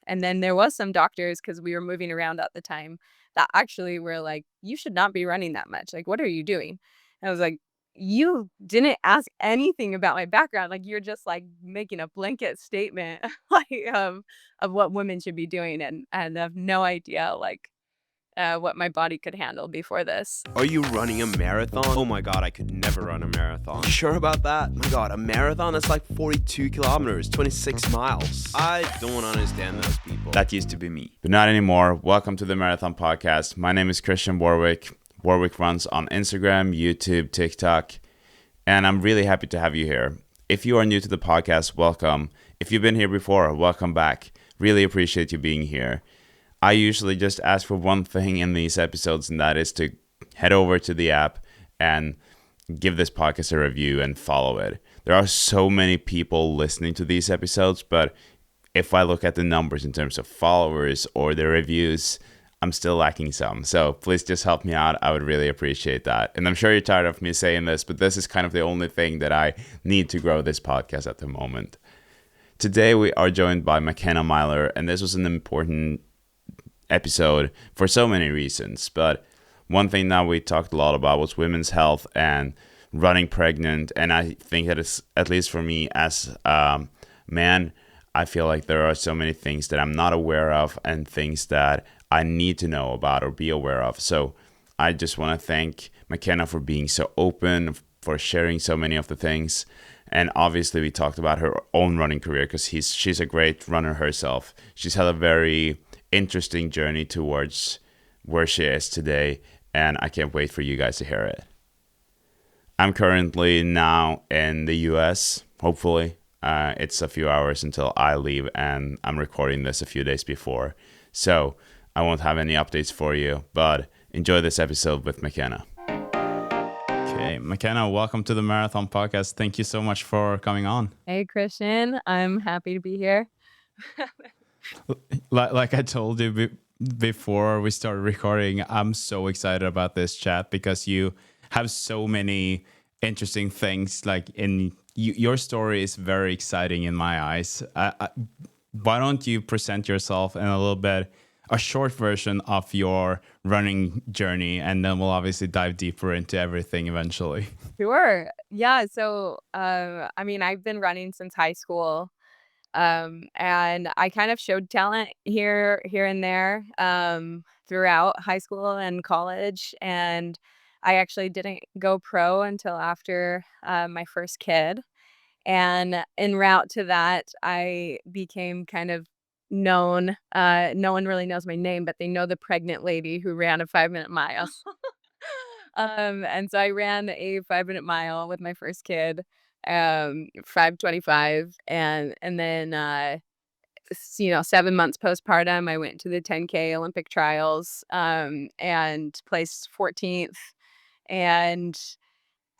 And then there was some doctors, because we were moving around at the time, that actually were like, "You should not be running that much. Like, what are you doing?" And I was like, "You didn't ask anything about my background. Like, you're just like making a blanket statement like of what women should be doing, and I have no idea like what my body could handle before this." Are you running a marathon? Oh my god, I could never run a marathon. You sure about that? My god, a marathon? That's like 42 kilometers, 26 miles. I don't understand those people. That used to be me, but not anymore. Welcome to the Marathon Podcast. My name is Christian Warwick. Warwick runs on Instagram, YouTube, TikTok, and I'm really happy to have you here. If you are new to the podcast, welcome. If you've been here before, welcome back. Really appreciate you being here. I usually just ask for one thing in these episodes, and that is to head over to the app and give this podcast a review and follow it. There are so many people listening to these episodes, but if I look at the numbers in terms of followers or the reviews, I'm still lacking some. So please just help me out. I would really appreciate that. And I'm sure you're tired of me saying this, but this is kind of the only thing that I need to grow this podcast at the moment. Today we are joined by Makenna Myler, and this was an important episode for so many reasons. But one thing that we talked a lot about was women's health and running pregnant. And I think that it's, at least for me as a man, I feel like there are so many things that I'm not aware of and things that I need to know about or be aware of. So I just want to thank Makenna for being so open, for sharing so many of the things. And obviously we talked about her own running career because she's a great runner herself. She's had a very interesting journey towards where she is today, and I can't wait for you guys to hear it. I'm currently now in the US, hopefully. It's a few hours until I leave, and I'm recording this a few days before. So I won't have any updates for you, but enjoy this episode with Makenna. Okay, Makenna, welcome to the Marathon Podcast. Thank you so much for coming on. Hey, Christian, I'm happy to be here. Like I told you before we started recording, I'm so excited about this chat because you have so many interesting things. Like your story is very exciting in my eyes. Why don't you present yourself in a short version of your running journey, and then we'll obviously dive deeper into everything eventually. Sure. Yeah. So, I mean, I've been running since high school. And I kind of showed talent here and there, throughout high school and college. And I actually didn't go pro until after my first kid. And en route to that, I became kind of known. No one really knows my name, but they know the pregnant lady who ran a 5-minute mile. And so I ran a 5-minute mile with my first kid, 5:25, and then 7 months postpartum, I went to the 10K Olympic trials, and placed 14th. And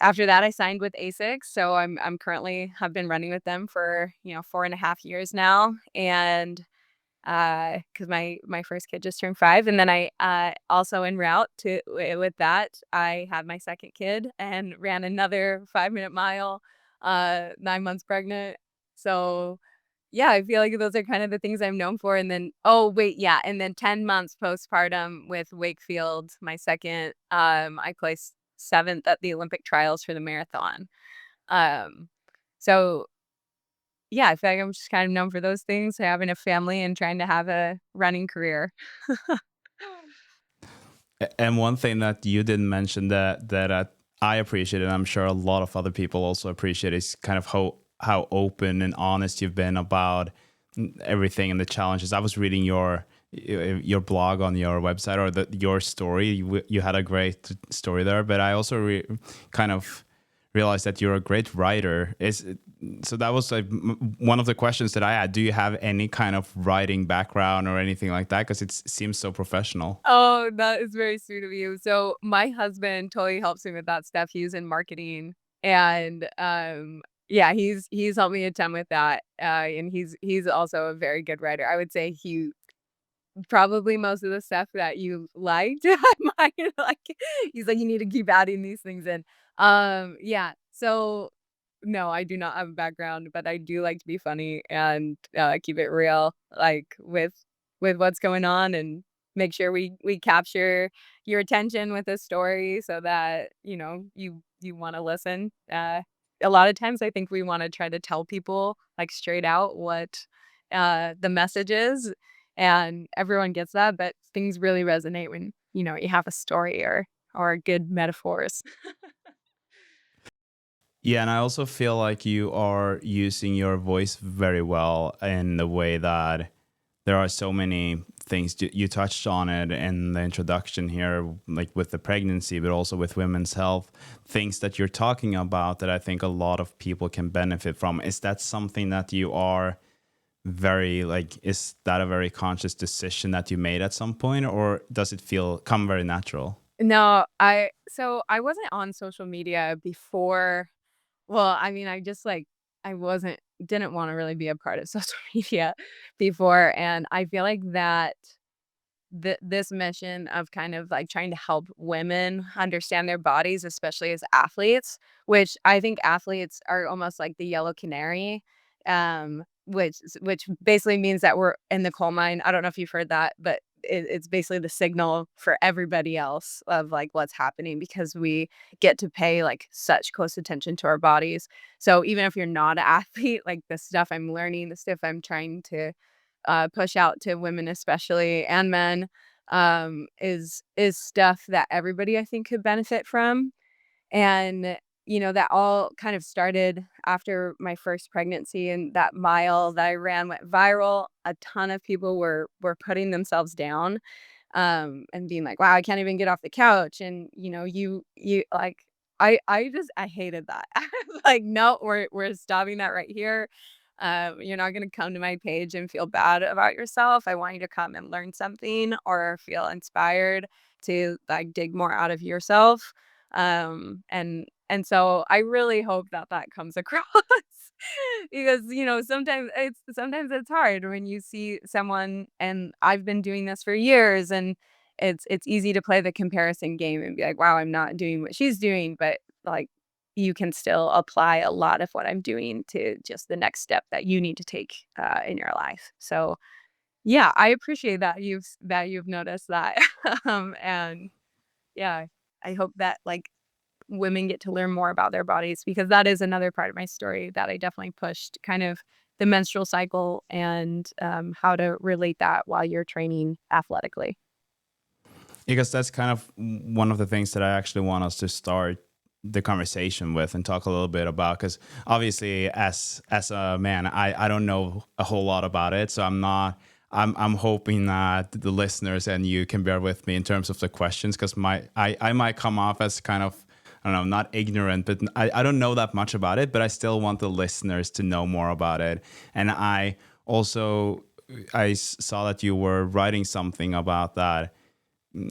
after that, I signed with ASICS, so I'm currently have been running with them for 4.5 years now, and because my first kid just turned 5, and then I also en route to with that, I had my second kid and ran another 5-minute mile, 9 months pregnant. So yeah, I feel like those are kind of the things I'm known for. And then, oh wait, yeah, and then 10 months postpartum with Wakefield, my second, I placed 7th at the Olympic trials for the marathon. Um, so yeah, I feel like I'm just kind of known for those things, having a family and trying to have a running career. And one thing that you didn't mention that I appreciate, and I'm sure a lot of other people also appreciate, is kind of how open and honest you've been about everything and the challenges. I was reading your blog on your website, or your story. You had a great story there, but I also kind of realized that you're a great writer. So that was like one of the questions that I had. Do you have any kind of writing background or anything like that? Because it seems so professional. Oh, that is very sweet of you. So my husband totally helps me with that stuff. He's in marketing, and yeah, he's helped me a ton with that. And he's also a very good writer. I would say he probably most of the stuff that you liked, I might like. He's like, you need to keep adding these things in. Yeah. So no, I do not have a background, but I do like to be funny and, keep it real, like, with what's going on and make sure we capture your attention with a story so that, you wanna listen. A lot of times I think we wanna try to tell people, like, straight out what, the message is, and everyone gets that, but things really resonate when, you have a story or good metaphors. Yeah, and I also feel like you are using your voice very well in the way that there are so many things you touched on it in the introduction here, like with the pregnancy, but also with women's health, things that you're talking about that I think a lot of people can benefit from. Is that something that you are very like, is that a very conscious decision that you made at some point, or does it feel come very natural? No, I wasn't on social media before. Well, I mean, I just, like, I wasn't didn't wanna really be a part of social media before, and I feel like that this mission of kind of, like, trying to help women understand their bodies, especially as athletes, which I think athletes are almost like the yellow canary, which basically means that we're in the coal mine. I don't know if you've heard that, but it's basically the signal for everybody else of, like, what's happening because we get to pay, like, such close attention to our bodies. So even if you're not an athlete, like, the stuff I'm learning, the stuff I'm trying to push out to women especially and men, is stuff that everybody I think could benefit from. And, that all kind of started after my first pregnancy and that mile that I ran went viral. A ton of people were putting themselves down, and being like, "Wow, I can't even get off the couch." And, you like I hated that. Like, "No, we're stopping that right here. You're not gonna come to my page and feel bad about yourself. I want you to come and learn something or feel inspired to, like, dig more out of yourself." And so I really hope that that comes across because, sometimes it's hard when you see someone, and I've been doing this for years, and it's easy to play the comparison game and be like, "Wow, I'm not doing what she's doing," but, like, you can still apply a lot of what I'm doing to just the next step that you need to take, in your life. So, yeah, I appreciate that you've noticed that. And yeah, I hope that, like, women get to learn more about their bodies because that is another part of my story that I definitely pushed, kind of the menstrual cycle and, how to relate that while you're training athletically. Because that's kind of one of the things that I actually want us to start the conversation with and talk a little bit about, because obviously as a man, I don't know a whole lot about it, so I'm hoping that the listeners and you can bear with me in terms of the questions, because I might come off as kind of, I don't know, not ignorant, but I don't know that much about it, but I still want the listeners to know more about it. And I also saw that you were writing something about that.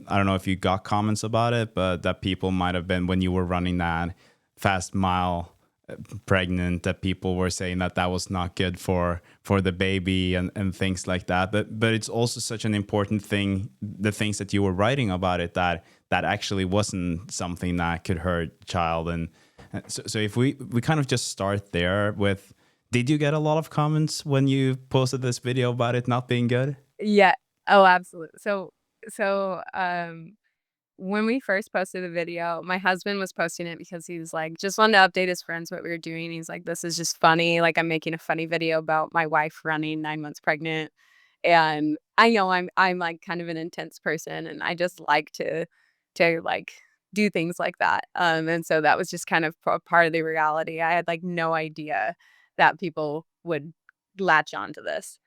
I don't know if you got comments about it, but that people might have been, when you were running that fast mile pregnant, that people were saying that that was not good for the baby and things like that. But it's also such an important thing, the things that you were writing about it, that actually wasn't something that could hurt child. And so if we kind of just start there with, did you get a lot of comments when you posted this video about it not being good? Yeah. Oh, absolutely. So, when we first posted the video, my husband was posting it because he was like, just wanted to update his friends what we were doing. He's like, "This is just funny. Like, I'm making a funny video about my wife running 9 months pregnant." And I know I'm like kind of an intense person and I just like to like do things like that. And so that was just kind of part of the reality. I had like no idea that people would latch on to this.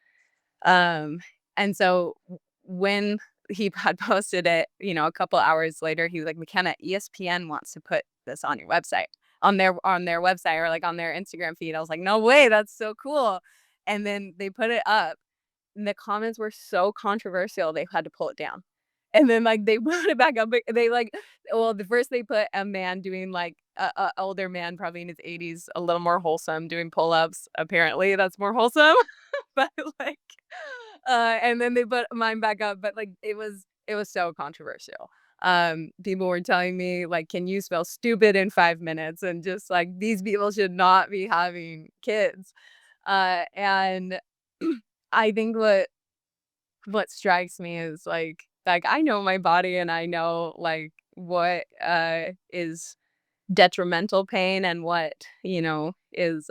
Um, and so when he had posted it, a couple hours later, he was like, "McKenna, ESPN wants to put this on your website, on their website or like on their Instagram feed." I was like, "No way, that's so cool." And then they put it up and the comments were so controversial, they had to pull it down. And then, like, they put it back up, but they, like, well, the first they put a man doing, like, a older man, probably in his 80s, a little more wholesome, doing pull-ups. Apparently, that's more wholesome. But, like, and then they put mine back up, but, like, it was so controversial. People were telling me, like, "Can you spell stupid in 5 minutes?" And just, like, these people should not be having kids. And I think what strikes me is, like, I know my body and I know, like, what, is detrimental pain and what, is,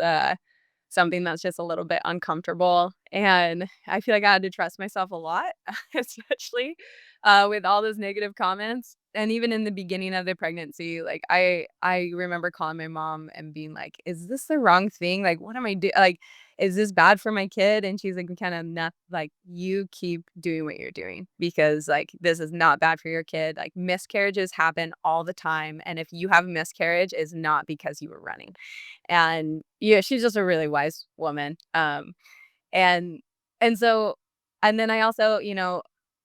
something that's just a little bit uncomfortable, and I feel like I had to trust myself a lot, especially, with all those negative comments, and even in the beginning of the pregnancy, like, I remember calling my mom and being like, "Is this the wrong thing? Like, what am I like, is this bad for my kid?" And she's like, "Kinda not like, you keep doing what you're doing because, like, this is not bad for your kid, like, miscarriages happen all the time, and if you have a miscarriage, it's not because you were running." And, yeah, she's just a really wise woman, and and so and then I also,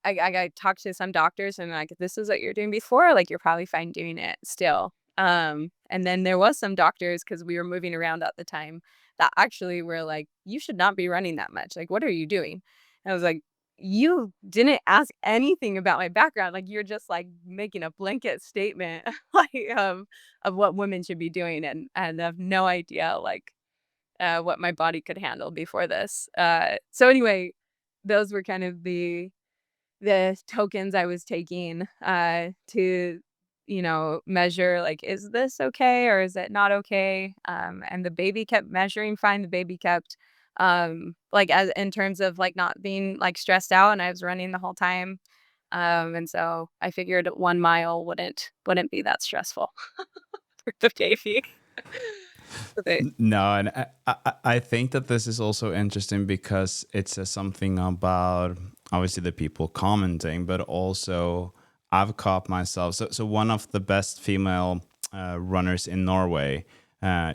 I talked to some doctors and like, "This is what you're doing before, like, you're probably fine doing it still." And then there was some doctors because we were moving around at the time, that actually were like, "You should not be running that much, like, what are you doing?" And I was like, "You didn't ask anything about my background, like, you're just, like, making a blanket statement, like, of what women should be doing, and have no idea, like, what my body could handle before this." So anyway, those were kind of the tokens I was taking, to, measure, like, "Is this okay or is it not okay?" And the baby kept measuring fine, the baby kept, like, as in terms of, like, not being, like, stressed out, and I was running the whole time, and so I figured 1 mile wouldn't be that stressful for the baby. But No, and I think that this is also interesting because it says something about obviously the people commenting, but also I've caught myself. So one of the best female runners in Norway,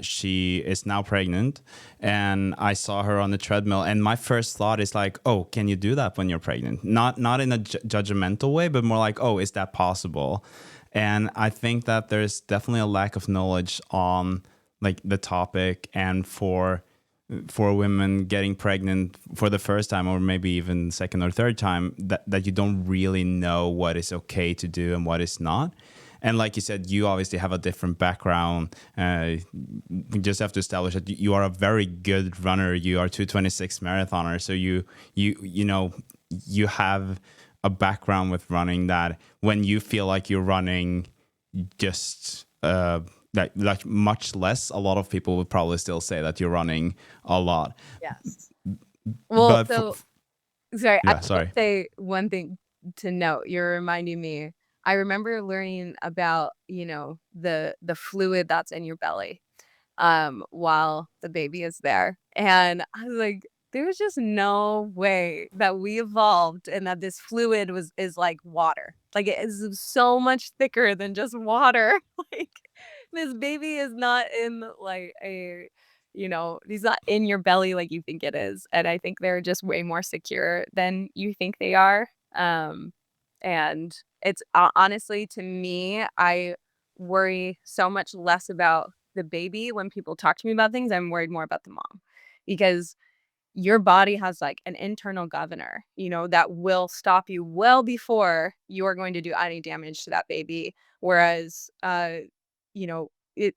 she is now pregnant, and I saw her on the treadmill, and my first thought is like, oh, can you do that when you're pregnant? Not in a judgmental way, but more like, oh, is that possible? And I think that there's definitely a lack of knowledge on like the topic, and for women getting pregnant for the first time or maybe even second or third time, that you don't really know what is okay to do and what is not. And like you said, you obviously have a different background. We just have to establish that you are a very good runner. You are 2:26 marathoner, so you have a background with running that when you feel like you're running just like much less, a lot of people would probably still say that you're running a lot. yes. Well, But so sorry, I yeah, will sorry. say one thing to note, you're reminding me. I remember learning about, the fluid that's in your belly, while the baby is there, and I was like, "There's just no way that we evolved and that this fluid is like water. Like, it is so much thicker than just water." Like, this baby is not in, like, he's not in your belly like you think it is, and I think they're just way more secure than you think they are, and it's honestly, to me, I worry so much less about the baby when people talk to me about things. I'm worried more about the mom, because your body has, like, an internal governor, that will stop you well before you are going to do any damage to that baby, whereas, you know, it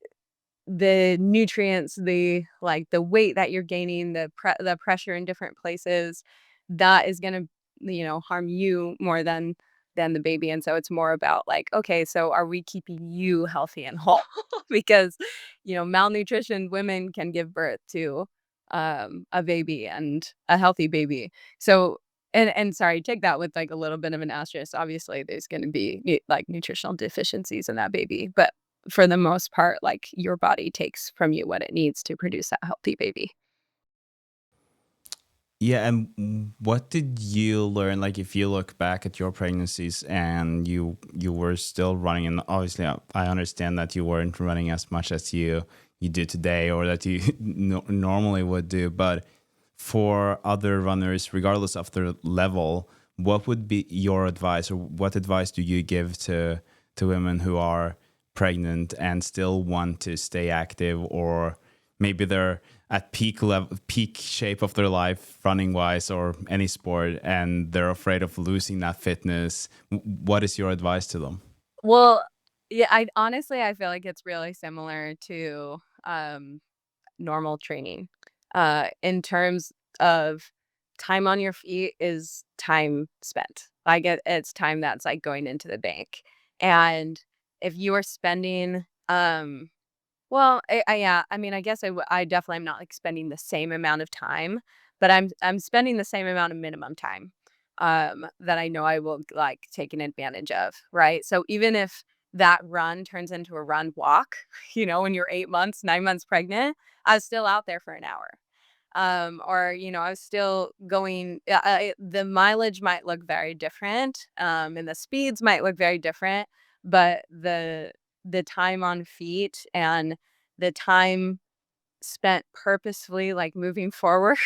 the nutrients, the weight that you're gaining, the pressure in different places, that is gonna, harm you more than the baby, and so it's more about, like, "Okay, so are we keeping you healthy and whole?" Because, malnutrition women can give birth to, a baby and a healthy baby. So and sorry, take that with, like, a little bit of an asterisk. Obviously, there's gonna be, like, nutritional deficiencies in that baby, but for the most part, like, your body takes from you what it needs to produce that healthy baby. Yeah, and what did you learn? Like, if you look back at your pregnancies and you were still running, and obviously I understand that you weren't running as much as you do today, or that you normally would do. But for other runners, regardless of their level, what would be your advice, or what advice do you give to women who are pregnant and still want to stay active, or maybe they're at peak level, peak shape of their life, running wise or any sport, and they're afraid of losing that fitness? What is your advice to them? Well, yeah, I honestly, I feel like it's really similar to, um, normal training, in terms of time on your feet is time spent. Like, it's time that's, like, going into the bank, and if you are spending, well, yeah, I mean, I guess I definitely am not, like, spending the same amount of time, but I'm spending the same amount of minimum time, that I know I will, like, take an advantage of, right? So even if that run turns into a run walk, when you're 8 months, 9 months pregnant, I was still out there for an hour. Or, I was still going the mileage might look very different, and the speeds might look very different, but the time on feet and the time spent purposefully, like, moving forward,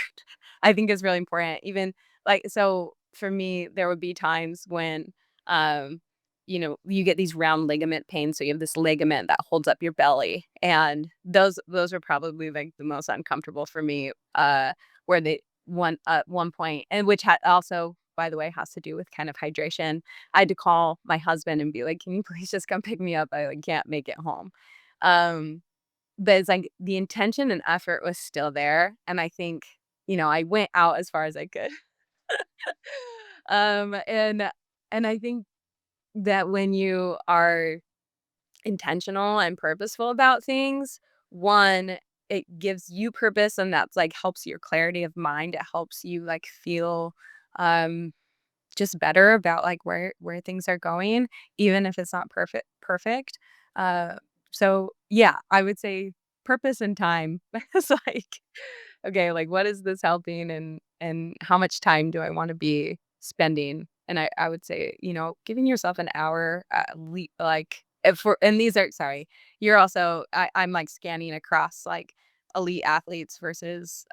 I think is really important. Even, like, so for me, there would be times when, um, you get these round ligament pains, so you have this ligament that holds up your belly, and those are probably, like, the most uncomfortable for me, where they one point, and which had also, by the way, has to do with kind of hydration. I had to call my husband and be like, "Can you please just come pick me up? I, like, can't make it home." Um but it's like the intention and effort was still there, and I think, I went out as far as I could. And I think that when you are intentional and purposeful about things, one, it gives you purpose, and that's, like, helps your clarity of mind. It helps you, like, feel, um just better about, like, where things are going, even if it's not perfect. Uh, so, yeah, I would say purpose and time. It's like, okay, like, what is this helping, and how much time do I wanna be spending? And I would say, giving yourself an hour at like, if for and these are sorry, you're also I'm, like, scanning across, like, elite athletes versus,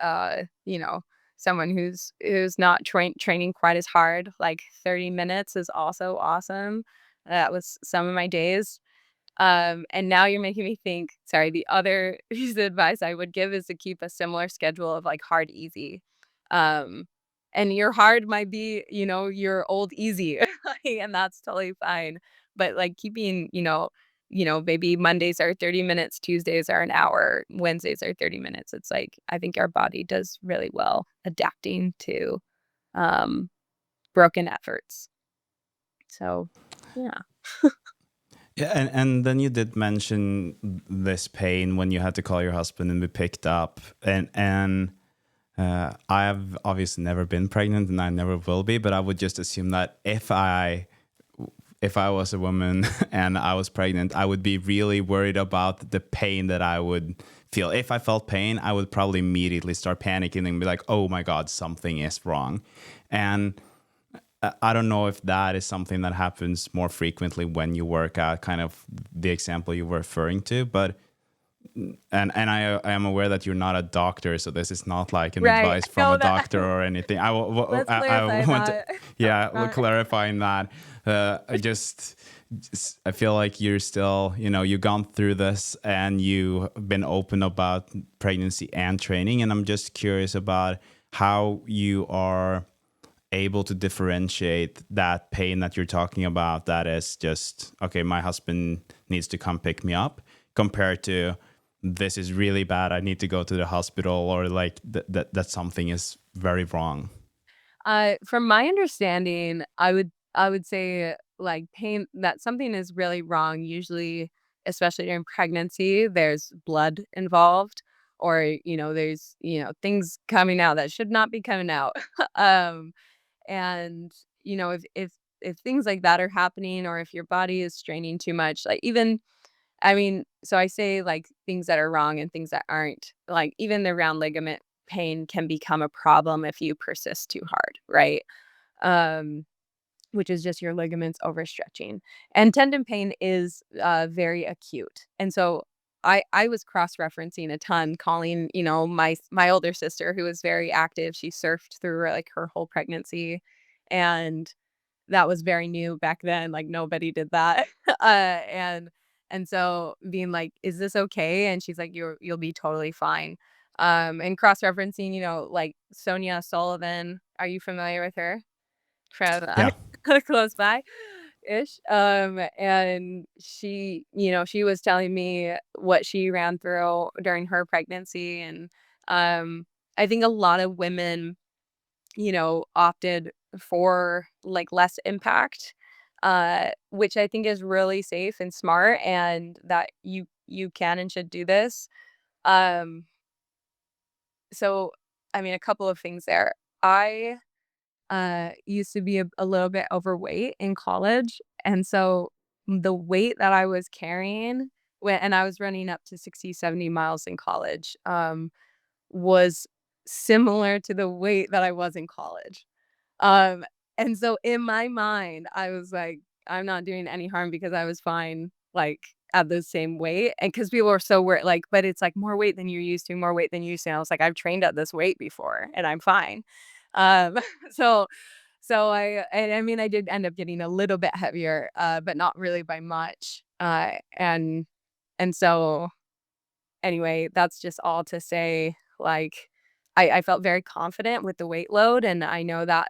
someone who's not training quite as hard, like, 30 minutes is also awesome. That was some of my days. And now you're making me think, sorry, the other piece of advice I would give is to keep a similar schedule of, like, hard, easy. Um, and your hard might be, your old easy, and that's totally fine. But, like, keeping, maybe Mondays are 30 minutes, Tuesdays are an hour, Wednesdays are 30 minutes. It's like, I think our body does really well adapting to, um, broken efforts. So, yeah. Yeah, and then you did mention this pain when you had to call your husband and be picked up, and I have obviously never been pregnant, and I never will be, but I would just assume that if I was a woman and I was pregnant, I would be really worried about the pain that I would feel. If I felt pain, I would probably immediately start panicking and be like, "Oh my God, something is wrong," and I don't know if that is something that happens more frequently when you work out, kind of the example you were referring to. But I am aware that you're not a doctor, so this is not like an Right. advice from a No, that doctor or anything. let's I clarify want to, that yeah, we're upfront. clarifying that. I feel like you're still, you've gone through this and you've been open about pregnancy and training, and I'm just curious about how you are able to differentiate that pain that you're talking about, that is just, okay, my husband needs to come pick me up, compared to, this is really bad, I need to go to the hospital, or like that something is very wrong. From my understanding, I would say, like, pain that something is really wrong, usually, especially during pregnancy, there's blood involved, or, there's, things coming out that should not be coming out. Um, and, if things like that are happening, or if your body is straining too much, like, even, I mean, so I say, like, things that are wrong and things that aren't. Like, even the round ligament pain can become a problem if you persist too hard, right? Um, which is just your ligaments overstretching. And tendon pain is, very acute. And so I was cross-referencing a ton, calling, my older sister who was very active. She surfed through, like, her whole pregnancy, and that was very new back then, like, nobody did that. And so being like, "Is this okay?" And she's like, "You'll be totally fine." And cross-referencing, like, Sonia Sullivan, are you familiar with her? From, Yeah. close by? ish. And she, she was telling me what she ran through during her pregnancy. And I think a lot of women, opted for like less impact, which I think is really safe and smart, and that you can and should do this. Um, so I mean, a couple of things there. I used to be a little bit overweight in college, and so the weight that I was carrying and I was running up to 60, 70 miles in college, was similar to the weight that I was in college. Um, and so in my mind, I was like, "I'm not doing any harm because I was fine, like, at the same weight." And because people are so worried, like, "But it's, like, more weight than you're used to, more weight than you used to." And I was like, "I've trained at this weight before, and I'm fine." Um, so I mean, I did end up getting a little bit heavier, but not really by much. And so anyway, that's just all to say, like, I felt very confident with the weight load, and I know that,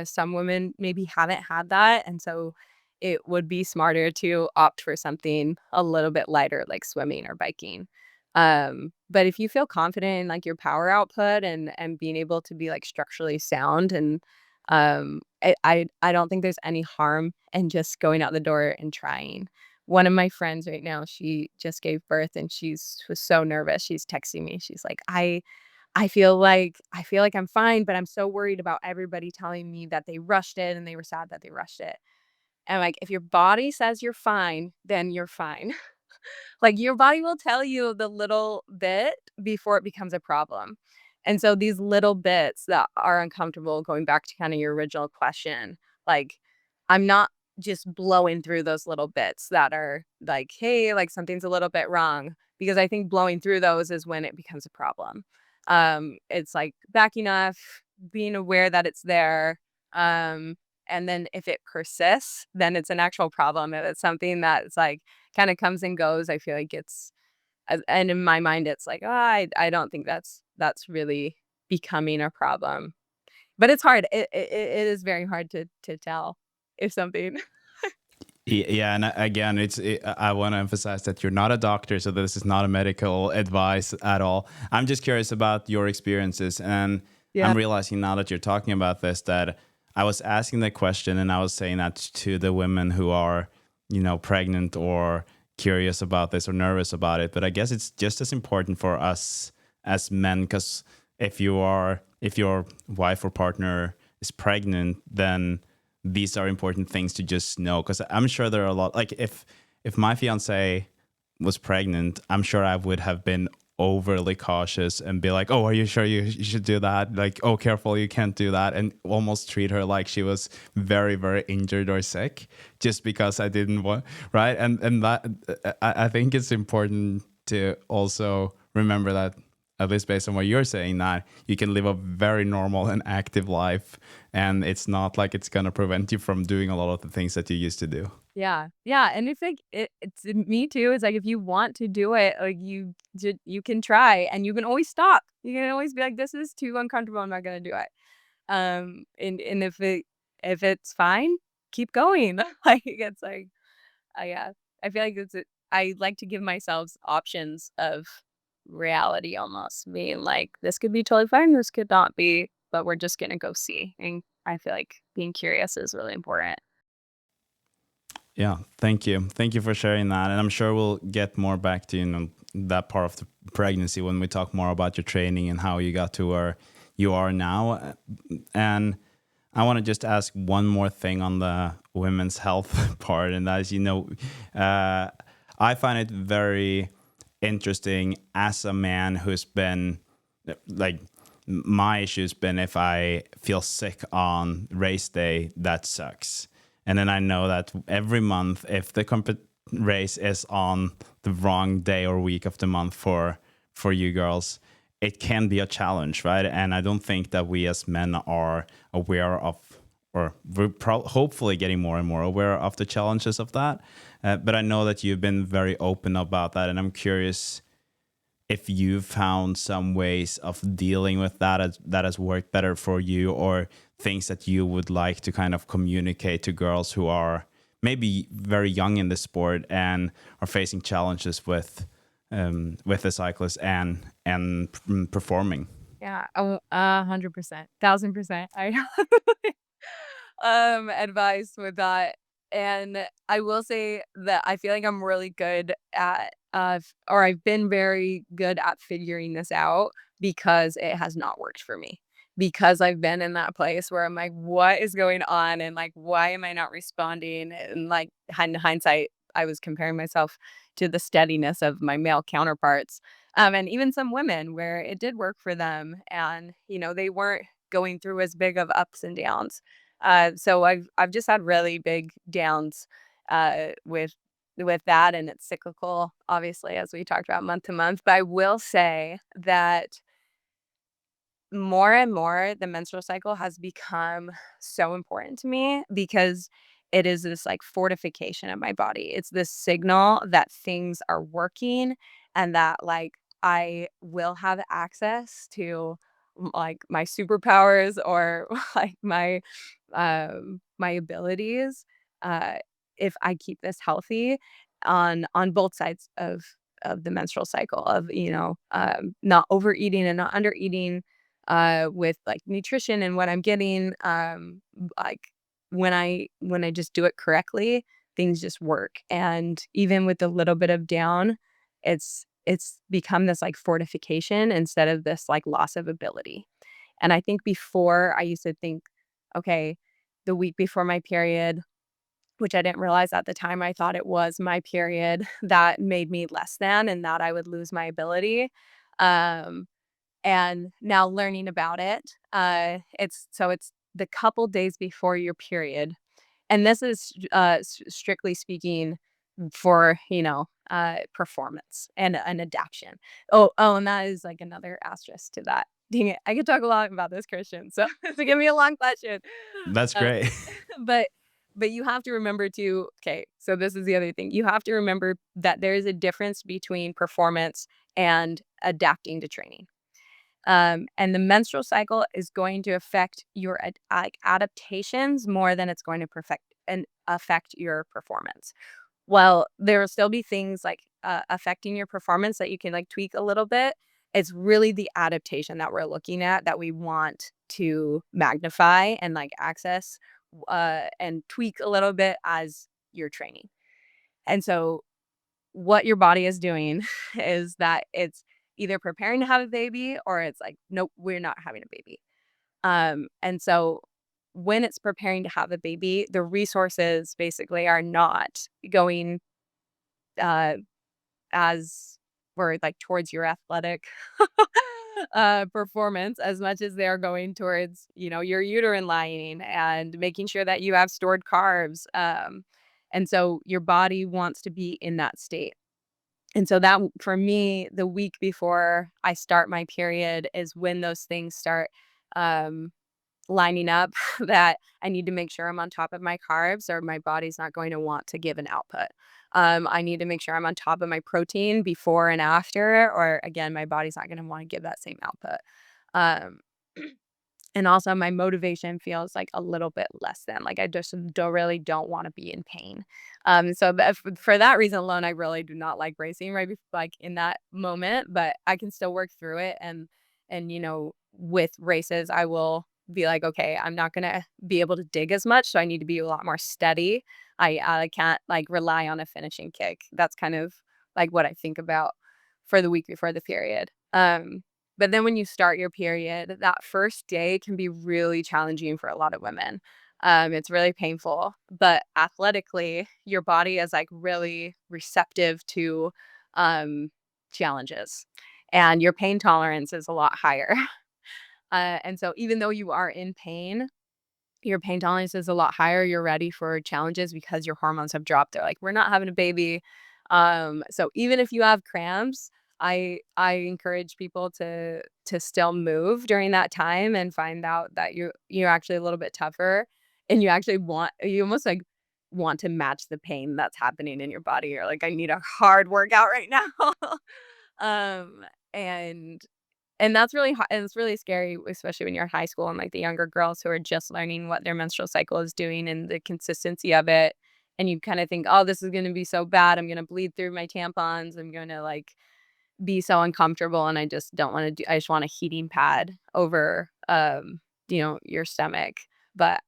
some women maybe haven't had that, and so it would be smarter to opt for something a little bit lighter, like swimming or biking. But if you feel confident in, like, your power output and being able to be, like, structurally sound, and, I don't think there's any harm in just going out the door and trying. One of my friends right now, she just gave birth and was so nervous. She's texting me. She's like, I feel like I'm fine, but I'm so worried about everybody telling me that they rushed it and they were sad that they rushed it." And like, if your body says you're fine, then you're fine. Like, your body will tell you the little bit before it becomes a problem. And so these little bits that are uncomfortable, going back to kinda your original question, like, I'm not just blowing through those little bits that are like, "Hey, like, something's a little bit wrong," because I think blowing through those is when it becomes a problem. It's, like, backing off, being aware that it's there, um, and then if it persists, then it's an actual problem. If it's something that's, like, kinda comes and goes, I feel like it's and in my mind, it's like, "Oh, I don't think that's really becoming a problem." But it's hard. It is very hard to tell if something Yeah, and again, I want to emphasize that you're not a doctor, so this is not a medical advice at all. I'm just curious about your experiences, and Yeah. I'm realizing now that you're talking about this that I was asking the question, and I was saying that to the women who are, pregnant or curious about this or nervous about it. But I guess it's just as important for us as men, because if your wife or partner is pregnant, then these are important things to just know, because I'm sure there are a lot, like if my fiance was pregnant, I'm sure I would have been overly cautious and be like, "Oh, are you sure you should do that? Like, oh, careful, you can't do that," and almost treat her like she was very, very injured or sick just because I didn't want, right? And that I think it's important to also remember that, at least based on what you're saying, that you can live a very normal and active life, and it's not like it's going to prevent you from doing a lot of the things that you used to do. Yeah. Yeah, and if, like, it's me too, it's like, if you want to do it, like, you can try, and you can always stop. You can always be like, "This is too uncomfortable, I'm not gonna do it." And if it's fine, keep going. Like, it's like, yeah. I feel like I like to give myself options of reality almost, being like, "This could be totally fine, this could not be, but we're just gonna go see." And I feel like being curious is really important. Yeah, thank you. Thank you for sharing that. And I'm sure we'll get more back to that part of the pregnancy when we talk more about your training and how you got to where you are now. And I want to just ask one more thing on the women's health part, and that is, uh, I find it very interesting as a man who's been like, my issue's been, if I feel sick on race day, that sucks. And then I know that every month, if the race is on the wrong day or week of the month for you girls, it can be a challenge, right? And I don't think that we as men are aware of, or we're hopefully getting more and more aware of the challenges of that. But I know that you've been very open about that, and I'm curious if you've found some ways of dealing with that has worked better for you, or things that you would like to kind of communicate to girls who are maybe very young in the sport and are facing challenges with the cyclist and performing. Yeah. Oh, 100%, 1,000%. I advice with that. And I will say that I feel like I'm really good at, or I've been very good at figuring this out because it has not worked for me. Because I've been in that place where I'm like, what is going on? And like, why am I not responding? And like, in hindsight, I was comparing myself to the steadiness of my male counterparts. And even some women where it did work for them and, they weren't going through as big of ups and downs. So I've just had really big downs with that, and it's cyclical, obviously, as we talked about month to month. But I will say that more and more, the menstrual cycle has become so important to me because it is this like fortification of my body. It's this signal that things are working and that like I will have access to like my superpowers or like my abilities uh if I keep this healthy on both sides of the menstrual cycle of not overeating and not undereating with like nutrition and what I'm getting, like when I just do it correctly, things just work. And even with a little bit of down, it's become this like fortification instead of this like loss of ability. And I think before I used to think, okay, the week before my period, which I didn't realize at the time, I thought it was my period that made me less than and that I would lose my ability. Um, and now learning about it, it's the couple days before your period, and this is, strictly speaking for, performance and an adaption. Oh, and that is, like, another asterisk to that. Dang it, I could talk a lot about this, Christian, so so give me a long question. That's Um, great. but but you have to remember to okay, so this is the other thing. You have to remember that there is a difference between performance and adapting to training. And the menstrual cycle is going to affect your like adaptations more than it's going to perfect and affect your performance. Well, there will still be things like affecting your performance that you can like tweak a little bit. It's really the adaptation that we're looking at that we want to magnify and like access and tweak a little bit as you're training. And so what your body is doing is that it's either preparing to have a baby or it's like, nope, we're not having a baby. And so when it's preparing to have a baby, the resources basically are not going uh, as or like towards your athletic performance as much as they're going towards, your uterine lining and making sure that you have stored carbs. And so your body wants to be in that state. And so that for me, the week before I start my period is when those things start, um, lining up that I need to make sure I'm on top of my carbs or my body's not going to want to give an output. I need to make sure I'm on top of my protein before and after, or again, my body's not gonna wanna give that same output. Um And also my motivation feels like a little bit less than, like, I just don't wanna be in pain. So that for that reason alone, I really do not like racing right like, in that moment, but I can still work through it and, with races, I will be like, "Okay, I'm not gonna be able to dig as much, so I need to be a lot more steady." I can't, like, rely on a finishing kick. That's kind of, like, what I think about for the week before the period. But then when you start your period, that first day can be really challenging for a lot of women. It's really painful, but athletically, your body is like really receptive to challenges, and your pain tolerance is a lot higher. And so, even though you are in pain, your pain tolerance is a lot higher, you're ready for challenges because your hormones have dropped. They're like, "We're not having a baby." So even if you have cramps, I encourage people to still move during that time and find out that you're actually a little bit tougher and you almost, like, want to match the pain that's happening in your body. You're like, "I need a hard workout right now." Um, and and that's really and it's really scary, especially when you're in high school and, like, the younger girls who are just learning what their menstrual cycle is doing and the consistency of it, and you kind of think, oh, this is going to be so bad. I'm going to bleed through my tampons. I'm going to like be so uncomfortable, and I just don't want to do. I just want a heating pad over, your stomach. But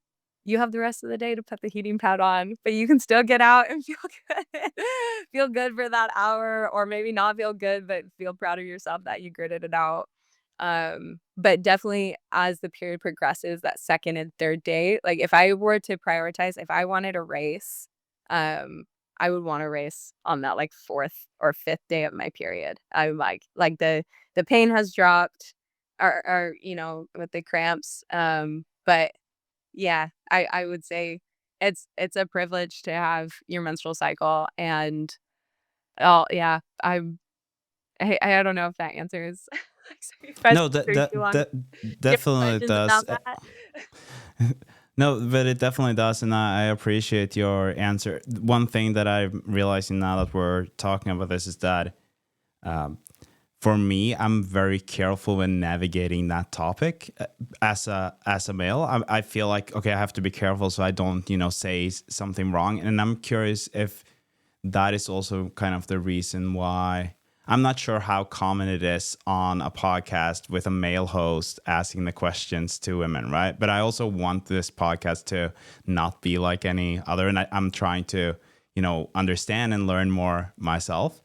you have the rest of the day to put the heating pad on, but you can still get out and feel good. Feel good for that hour, or maybe not feel good, but feel proud of yourself that you gritted it out. But definitely as the period progresses, that second and third day, like if I were to prioritize, if I wanted a race, um, I would want to race on that like fourth or fifth day of my period. I'm like the pain has dropped, or with the cramps. But yeah, I would say it's a privilege to have your menstrual cycle. And oh yeah, I don't know if that answers sorry if I No, that answered too that long. that Do you have any definitely questions does. about that? No, but it definitely does, and I appreciate your answer. One thing that I'm realizing now that we're talking about this is that, um, for me, I'm very careful when navigating that topic. As a male, I feel like, okay, I have to be careful so I don't say something wrong, and I'm curious if that is also kind of the reason why. I'm not sure how common it is on a podcast with a male host asking the questions to women, right? But I also want this podcast to not be like any other, and I'm trying to, understand and learn more myself.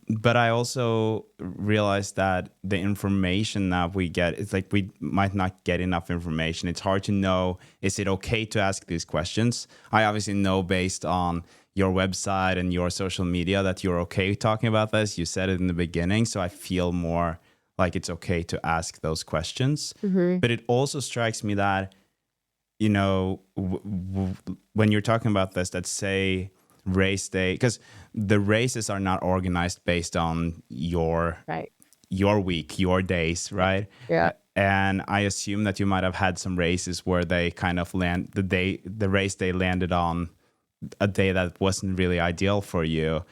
But I also realized that the information that we get, it's like we might not get enough information. It's hard to know, is it okay to ask these questions? I obviously know based on your website and your social media that you're okay talking about this. You said it in the beginning, so I feel more like it's okay to ask those questions. Mhm. But it also strikes me that, when you're talking about this, that say race day, because the races are not organized based on Right. your week, your days, right? Yeah. And I assume that you might have had some races where they kind of the race day landed on a day that wasn't really ideal for you.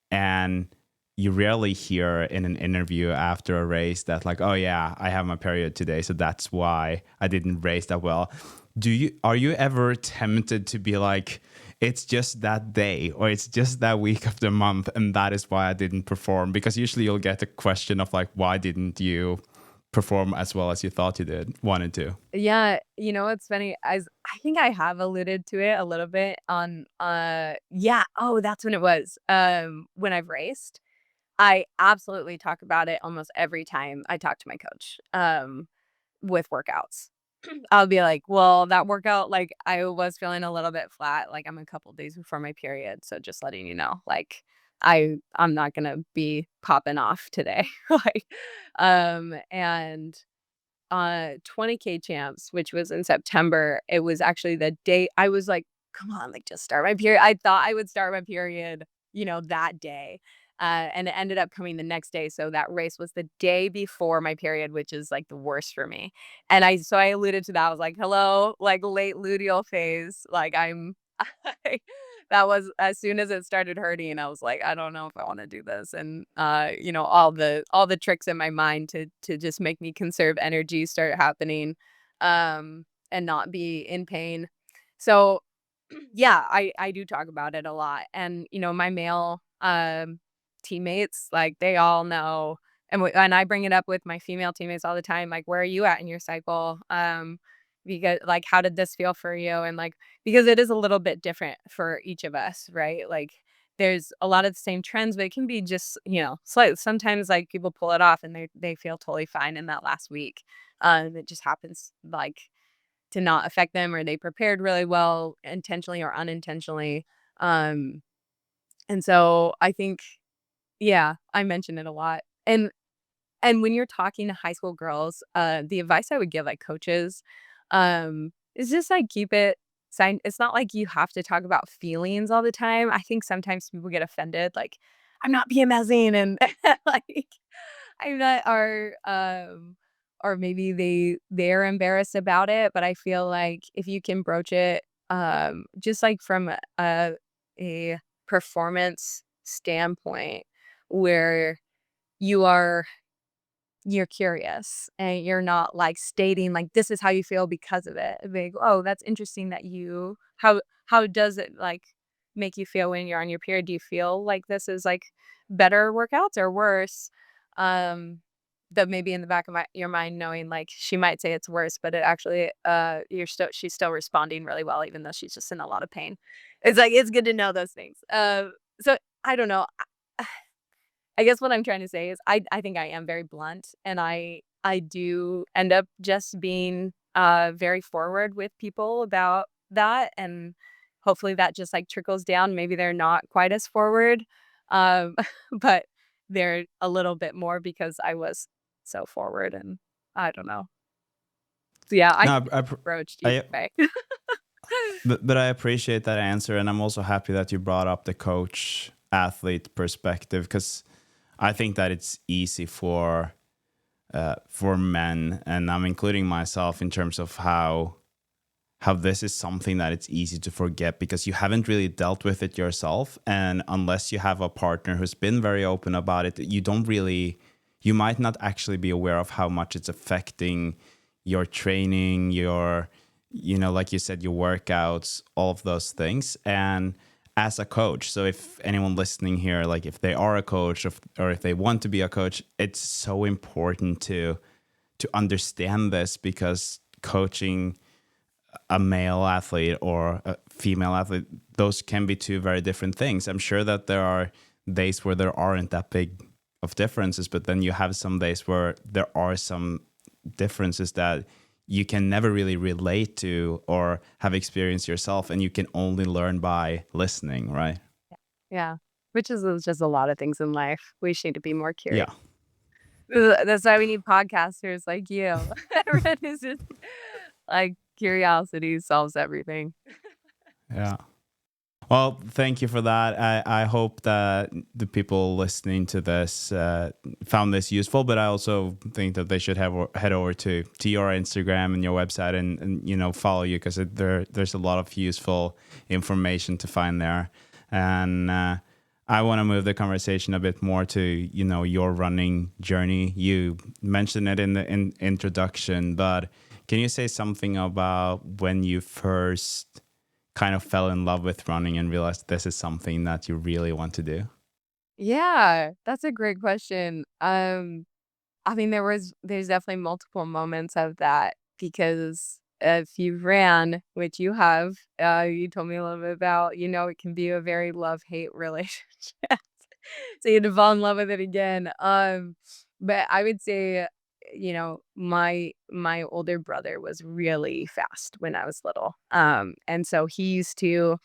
And you rarely hear in an interview after a race that like, oh yeah, I have my period today, so that's why I didn't race that well. Are you ever tempted to be like, it's just that day or it's just that week of the month and that is why I didn't perform? Because usually you'll get a question of like, why didn't you perform as well as you thought you wanted to? Yeah, it's funny, as I think I have alluded to it a little bit on, yeah, oh, that's when it was, when I've raced. I absolutely talk about it almost every time I talk to my coach, with workouts. I'll be like, "Well, that workout, like, I was feeling a little bit flat, like, I'm a couple days before my period, so just letting you know, like, I'm not gonna be popping off today." Like, and 20K champs, which was in September, it was actually the day I was like, "Come on, like, just start my period." I thought I would start my period, that day, and it ended up coming the next day, so that race was the day before my period, which is, like, the worst for me, and I alluded to that, I was like, "Hello, like, late luteal phase," like, I that was as soon as it started hurting, I was like, "I don't know if I wanna do this," and, all the tricks in my mind to just make me conserve energy start happening, and not be in pain. So, yeah, I do talk about it a lot, and, my male, teammates, like, they all know, and I bring it up with my female teammates all the time, like, "Where are you at in your cycle?" Because like, "How did this feel for you?" And, like, because it is a little bit different for each of us, right? Like, there's a lot of the same trends, but it can be just, slightly sometimes, like, people pull it off and they feel totally fine in that last week. It just happens, like, to not affect them, or they prepared really well intentionally or unintentionally. Um, and so I think, yeah, I mention it a lot. And when you're talking to high school girls, the advice I would give, like, coaches, is just, like, keep it sign it's not like you have to talk about feelings all the time. I think sometimes people get offended, like, "I'm not PMSing," and, like, I'm not or maybe they're embarrassed about it, but I feel like if you can broach it, just, like, from a performance standpoint where you are you're curious and you're not, like, stating, like, "This is how you feel because of it." Like, "Oh, that's interesting that you how does it, like" make you feel when you're on your period? Do you feel like this is like better workouts or worse? Um, that maybe in the back of your mind knowing like she might say it's worse, but it actually she's still responding really well even though she's just in a lot of pain. It's like it's good to know those things. So I don't know. I guess what I'm trying to say is I think I am very blunt and I do end up just being very forward with people about that, and hopefully that just like trickles down. Maybe they're not quite as forward, um, but they're a little bit more because I was so forward, and I don't know. So yeah, I No, think it's approached either I way. but I appreciate that answer, and I'm also happy that you brought up the coach athlete perspective, because I think that it's easy for men, and I'm including myself in terms of how this is something that it's easy to forget because you haven't really dealt with it yourself, and unless you have a partner who's been very open about it, you might not actually be aware of how much it's affecting your training, your, like you said, your workouts, all of those things. And as a coach, so if anyone listening here, like if they are a coach, or if they want to be a coach, it's so important to understand this, because coaching a male athlete or a female athlete, those can be two very different things. I'm sure that there are days where there aren't that big of differences, but then you have some days where there are some differences that you can never really relate to or have experienced yourself, and you can only learn by listening, right? Yeah, which is just a lot of things in life. We just need to be more curious. Yeah. That's why we need podcasters like you. Everyone is just like curiosity solves everything. Yeah. Well, thank you for that. I hope that the people listening to this found this useful, but I also think that they should head over to your Instagram and your website, and follow you, because there's a lot of useful information to find there. And I want to move the conversation a bit more to your running journey. You mentioned it in the introduction, but can you say something about when you first kind of fell in love with running and realized this is something that you really want to do? Yeah, that's a great question. I mean, there's definitely multiple moments of that because if you ran, which you have, you told me a little bit about, it can be a very love-hate relationship. So you had to fall in love with it again. But I would say, my older brother was really fast when I was little. And so he used to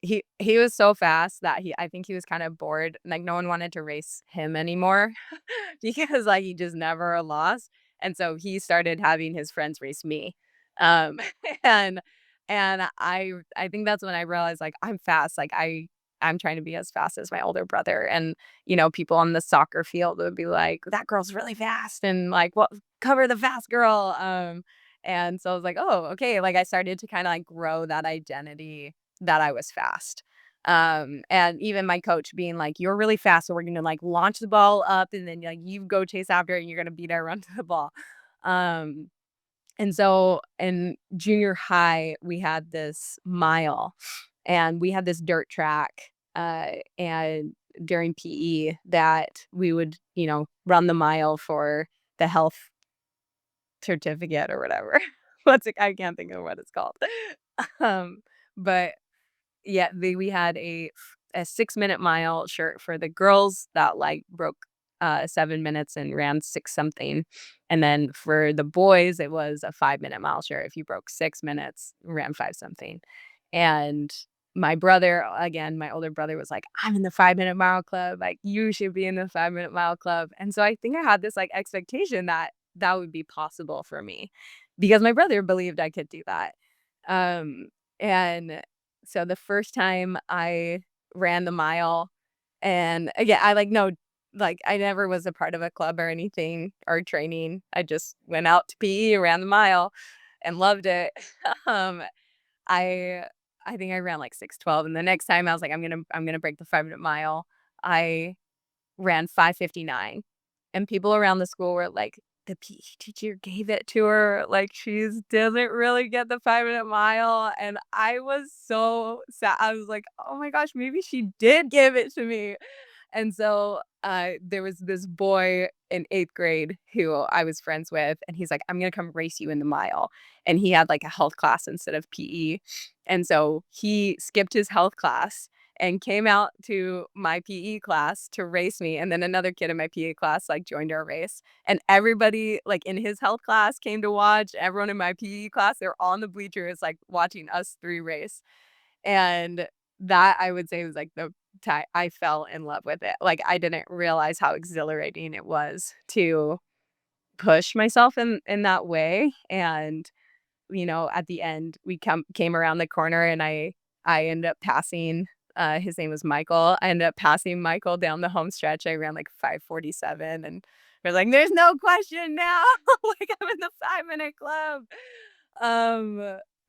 he was so fast that I think he was kind of bored. Like no one wanted to race him anymore because like he just never lost. And so he started having his friends race me. Um and and I think that's when I realized like I'm fast. Like I'm trying to be as fast as my older brother. And people on the soccer field would be like, that girl's really fast and like, well, cover the fast girl. And so I was like, oh, okay. Like I started to kind of like grow that identity that I was fast. And even my coach being like, you're really fast, so we're gonna like launch the ball up and then like you go chase after it and you're gonna beat our run to the ball. Um, and so in junior high, we had this mile and we had this dirt track. And during PE that we would, run the mile for the health certificate or whatever. What's it? I can't think of what it's called. Um, but yeah, we had a 6-minute mile shirt for the girls that, like, broke, 7 minutes and ran 6 something, and then for the boys, it was a 5-minute mile shirt if you broke 6 minutes, ran 5 something, and my brother again, my older brother was like, "I'm in the 5-minute mile club, like, you should be in the 5-minute mile club," and so I think I had this, like, expectation that that would be possible for me because my brother believed I could do that, um, and so the first time I ran the mile and again, I like no like I never was a part of a club or anything or training. I just went out to PE, ran the mile and loved it. Um, I I think I ran like 6:12 and the next time I was like I'm gonna break the 5-minute mile. I ran 5:59 and people around the school were like the PE teacher gave it to her, like, she doesn't really get the 5-minute mile, and I was so sad. I was like, "Oh my gosh, maybe she did give it to me." And so, there was this boy in 8th grade who I was friends with, and he's like, "I'm gonna come race you in the mile." And he had, like, a health class instead of PE. And so he skipped his health class and came out to my PE class to race me, and then another kid in my PE class, like, joined our race. And everybody, like, in his health class came to watch, everyone in my PE class, they're all in the bleachers, like, watching us 3 race. And that I would say was, like, the time I fell in love with it. Like, I didn't realize how exhilarating it was to push myself in that way, and, at the end, we came around the corner, and I ended up passing, his name was Michael. I ended up passing Michael down the home stretch. I ran, like, 5:47, and we're like, "There's no question now." Like, I'm in the 5-minute club.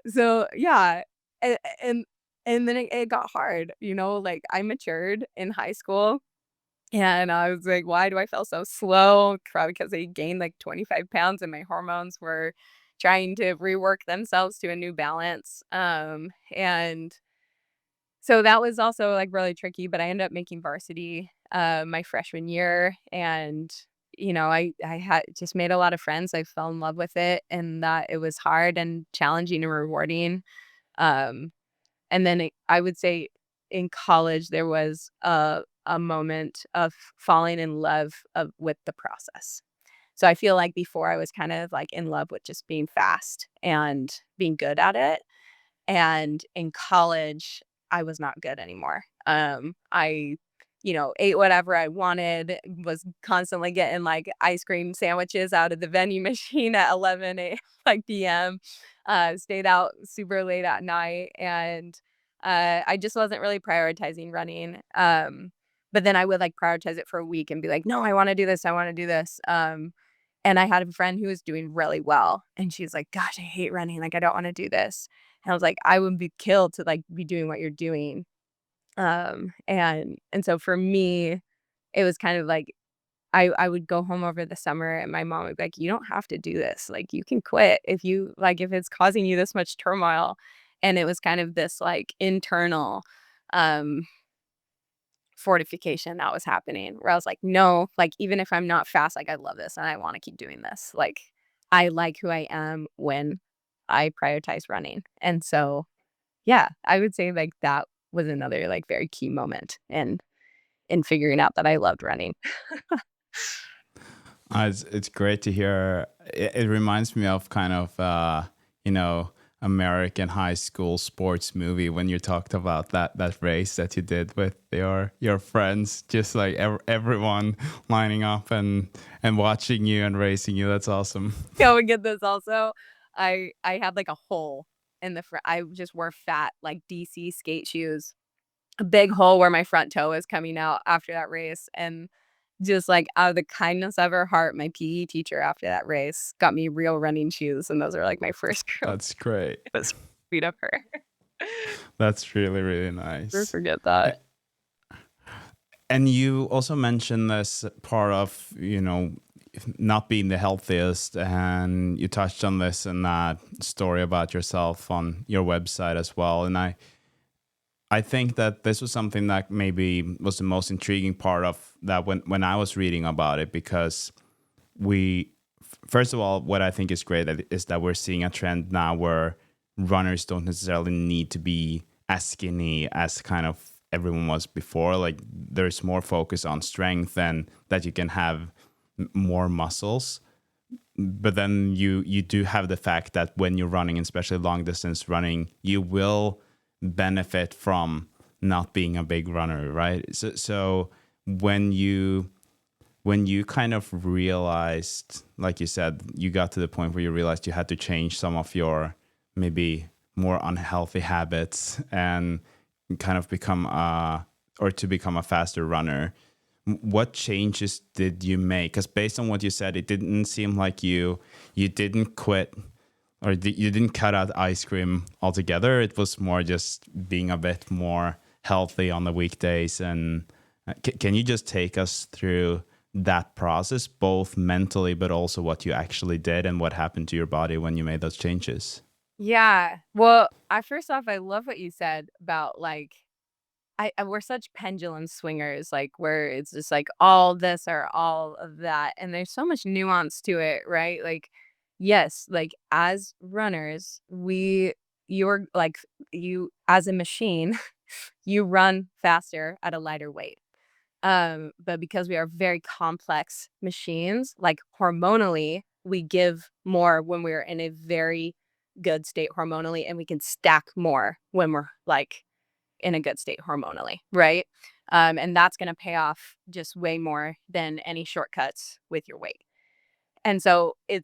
So, yeah, a and then it got hard, like, I matured in high school, and I was like, "Why do I feel so slow?" Probably because I gained, like, 25 pounds and my hormones were trying to rework themselves to a new balance, and so that was also, like, really tricky, but I ended up making varsity, my freshman year, and, I had just made a lot of friends. I fell in love with it, and that it was hard and challenging and rewarding, um and then I would say in college, there was a moment of falling in love with the process. So I feel like before I was kind of like in love with just being fast and being good at it. And in college, I was not good anymore. I, ate whatever I wanted, was constantly getting like ice cream sandwiches out of the vending machine at 11 like PM. Stayed out super late at night, and I just wasn't really prioritizing running. But then I would like prioritize it for a week and be like, no, I want to do this. I want to do this. And I had a friend who was doing really well, and she's like, gosh, I hate running. Like, I don't want to do this. And I was like, I would be killed to, like, be doing what you're doing. And so for me, it was kind of like I would go home over the summer and my mom would be like, "You don't have to do this. Like, you can quit if it's causing you this much turmoil." And it was kind of this, like, internal, um, fortification that was happening where I was like, "No, like, even if I'm not fast, like, I love this and I wanna keep doing this." Like, I like who I am when I prioritize running. And so, yeah, I would say, like, that was another, like, very key moment in figuring out that I loved running. It's great to hear. It reminds me of kind of you know American high school sports movie when you talked about that race that you did with your friends, just like everyone lining up and watching you and racing you. That's awesome. Yeah, we get this also. I had, like, a hole in the front. I just wore fat, like, DC skate shoes, a big hole where my front toe was coming out after that race, and just, like, out of the kindness of her heart, my PE teacher after that race got me real running shoes, and those are, like, my first real That's great. was sweet of her. That's really really Never nice. forget that. And you also mentioned this part of, not being the healthiest, and you touched on this in that story about yourself on your website as well. And I think that this was something that maybe was the most intriguing part of that when I was reading about it, because first of all, what I think is great is that we're seeing a trend now where runners don't necessarily need to be as skinny as kind of everyone was before. Like, there's more focus on strength and that you can have more muscles. But then you do have the fact that when you're running, especially long distance running, you will benefit from not being a big runner, right? So when you kind of realized, like you said, you got to the point where you realized you had to change some of your maybe more unhealthy habits and kind of become to become a faster runner. What changes did you make? Because based on what you said, it didn't seem like you didn't quit, or you didn't cut out ice cream altogether. It was more just being a bit more healthy on the weekdays. And can you just take us through that process, both mentally, but also what you actually did and what happened to your body when you made those changes? Yeah. Well, I first off, I love what you said about like we're such pendulum swingers, like where it's just like all this or all of that, and there's so much nuance to it, right? Like, yes, like as runners, you're like you as a machine, you run faster at a lighter weight. But because we are very complex machines, like hormonally, we give more when we're in a very good state hormonally, and we can stack more when we're like in a good state hormonally, right? And that's going to pay off just way more than any shortcuts with your weight. And so it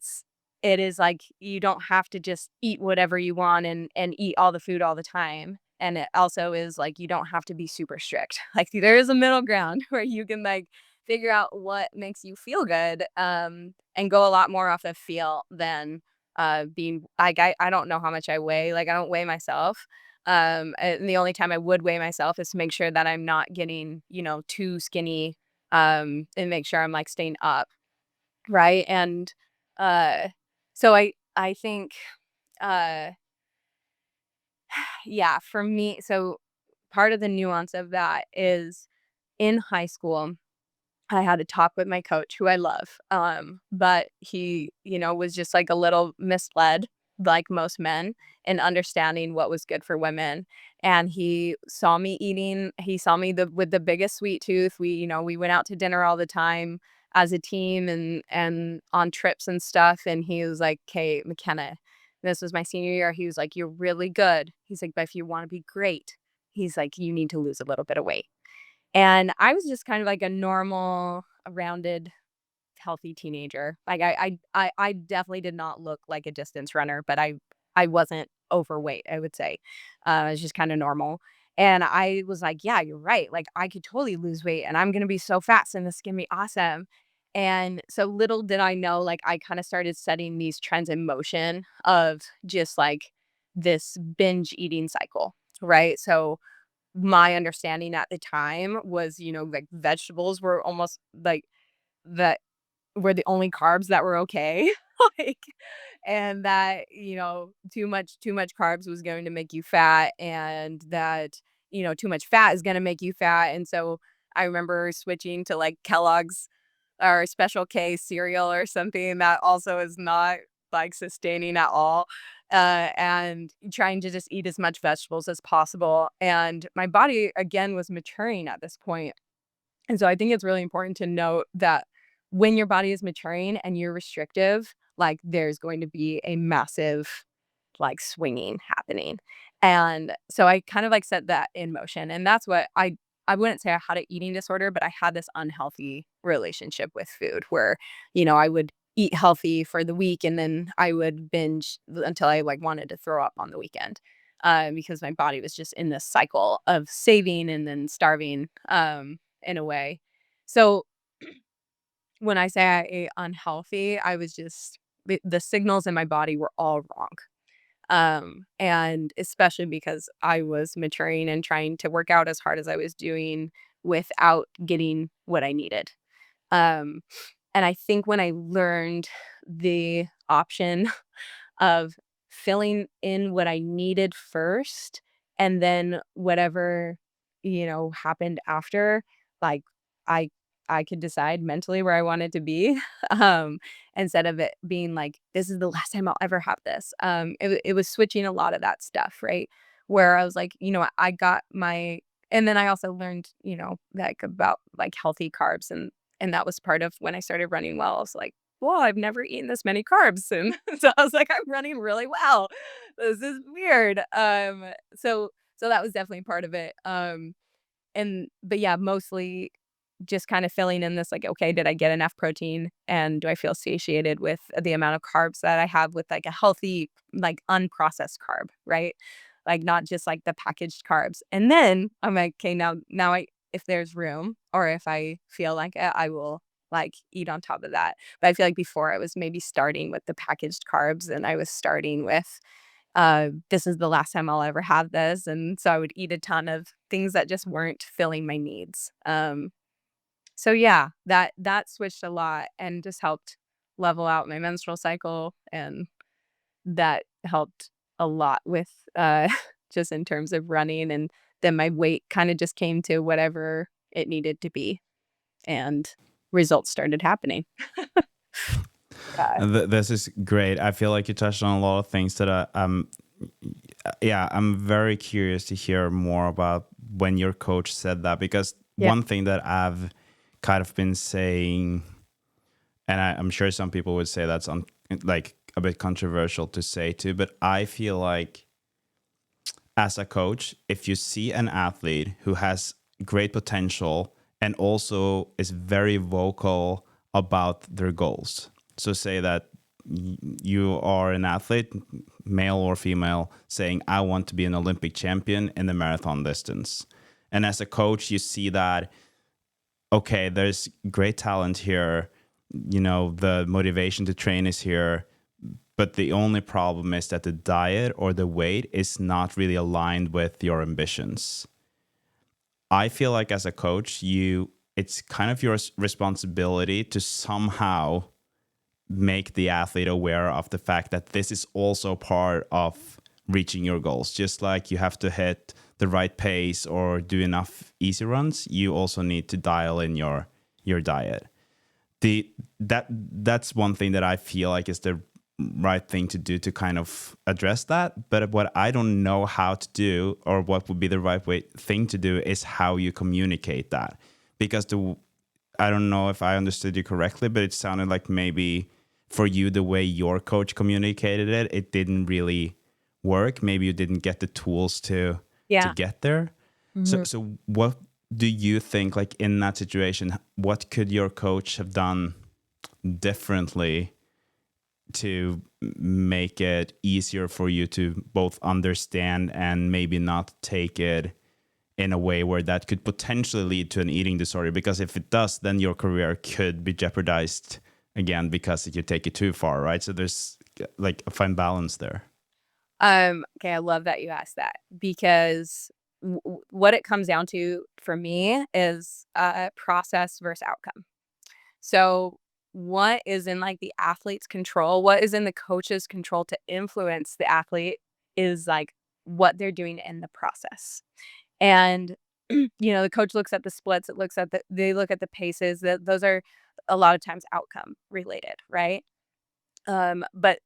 is like you don't have to just eat whatever you want and eat all the food all the time. And it also is like you don't have to be super strict. Like there is a middle ground where you can like figure out what makes you feel good and go a lot more off of feel than being like I don't know how much I weigh. Like I don't weigh myself. And the only time I would weigh myself is to make sure that I'm not getting, too skinny and make sure I'm like staying up. Right, and, uh, so I think, uh, yeah, for me so part of the nuance of that is in high school I had a talk with my coach who I love, but he, was just, like, a little misled, like most men, in understanding what was good for women, and he saw me with the biggest sweet tooth. We went out to dinner all the time as a team and on trips and stuff, and he was like, "'Kay, McKenna," this was my senior year, he was like, "You're really good." He's like, "But if you wanna be great," he's like, "You need to lose a little bit of weight." And I was just kind of like a normal, rounded, healthy teenager. Like I definitely did not look like a distance runner, but I wasn't overweight, I would say. I was just kind of normal. And I was like, yeah, you're right. Like I could totally lose weight and I'm gonna be so fast and this is gonna be awesome. And so little did I know, like I kind of started setting these trends in motion of just like this binge eating cycle. Right. So my understanding at the time was, like vegetables were almost like that were the only carbs that were okay. Like, and that, too much carbs was going to make you fat and that, too much fat is going to make you fat. And so I remember switching to like Kellogg's or Special K cereal or something that also is not like sustaining at all. And trying to just eat as much vegetables as possible. And my body again was maturing at this point. And so I think it's really important to note that when your body is maturing and you're restrictive, like there's going to be a massive like swinging happening. And so I kind of like set that in motion. And that's what I wouldn't say I had an eating disorder, but I had this unhealthy relationship with food where, I would eat healthy for the week and then I would binge until I like wanted to throw up on the weekend. Because my body was just in this cycle of saving and then starving in a way. So when I say I ate unhealthy, I was just the signals in my body were all wrong. And especially because I was maturing and trying to work out as hard as I was doing without getting what I needed. Um, and I think when I learned the option of filling in what I needed first and then whatever, happened after, like I I could decide mentally where I wanted to be, um, instead of it being like, "This is the last time I'll ever have this." It was switching a lot of that stuff, right? Where I was like, I got my and then I also learned, like, about, like, healthy carbs, and that was part of when I started running well. I was like, "Well, I've never eaten this many carbs," and so I was like, "I'm running really well. This is weird." So that was definitely part of it, but yeah, mostly just kind of filling in this like, okay, did I get enough protein and do I feel satiated with the amount of carbs that I have with like a healthy, like unprocessed carb, right? Like not just like the packaged carbs. And then I'm like, okay, now if there's room or if I feel like it, I will like eat on top of that. But I feel like before I was maybe starting with the packaged carbs and I was starting with this is the last time I'll ever have this, and so I would eat a ton of things that just weren't filling my needs. So yeah, that switched a lot and just helped level out my menstrual cycle, and that helped a lot with, just in terms of running, and then my weight kinda just came to whatever it needed to be, and results started happening. Yeah. And this is great. I feel like you touched on a lot of things that yeah, I'm very curious to hear more about when your coach said that, because Yeah. one thing that I've kind of been saying, and I'm sure some people would say that's like a bit controversial to say too, but I feel like as a coach, if you see an athlete who has great potential and also is very vocal about their goals, so say that you are an athlete, male or female, saying, I want to be an Olympic champion in the marathon distance. And as a coach, you see that, okay, there's great talent here. You know, the motivation to train is here. But the only problem is that the diet or the weight is not really aligned with your ambitions. I feel like as a coach, it's kind of your responsibility to somehow make the athlete aware of the fact that this is also part of reaching your goals. Just like you have to hit the right pace or do enough easy runs, you also need to dial in your diet. That's one thing that I feel like is the right thing to do to kind of address that. But what I don't know how to do, or what would be the right thing to do, is how you communicate that. Because I don't know if I understood you correctly, but it sounded like maybe for you, the way your coach communicated it, it didn't really work. Maybe you didn't get the tools to Yeah. get there. Mhm. So what do you think, like in that situation, what could your coach have done differently to make it easier for you to both understand and maybe not take it in a way where that could potentially lead to an eating disorder? Because if it does, then your career could be jeopardized again because you take it too far, right? So there's like a fine balance there. Okay, I love that you asked that because what it comes down to for me is process versus outcome. So, what is in like the athlete's control? What is in the coach's control to influence the athlete is like what they're doing in the process. And the coach looks at the splits, they look at the paces. That those are a lot of times outcome related, right? But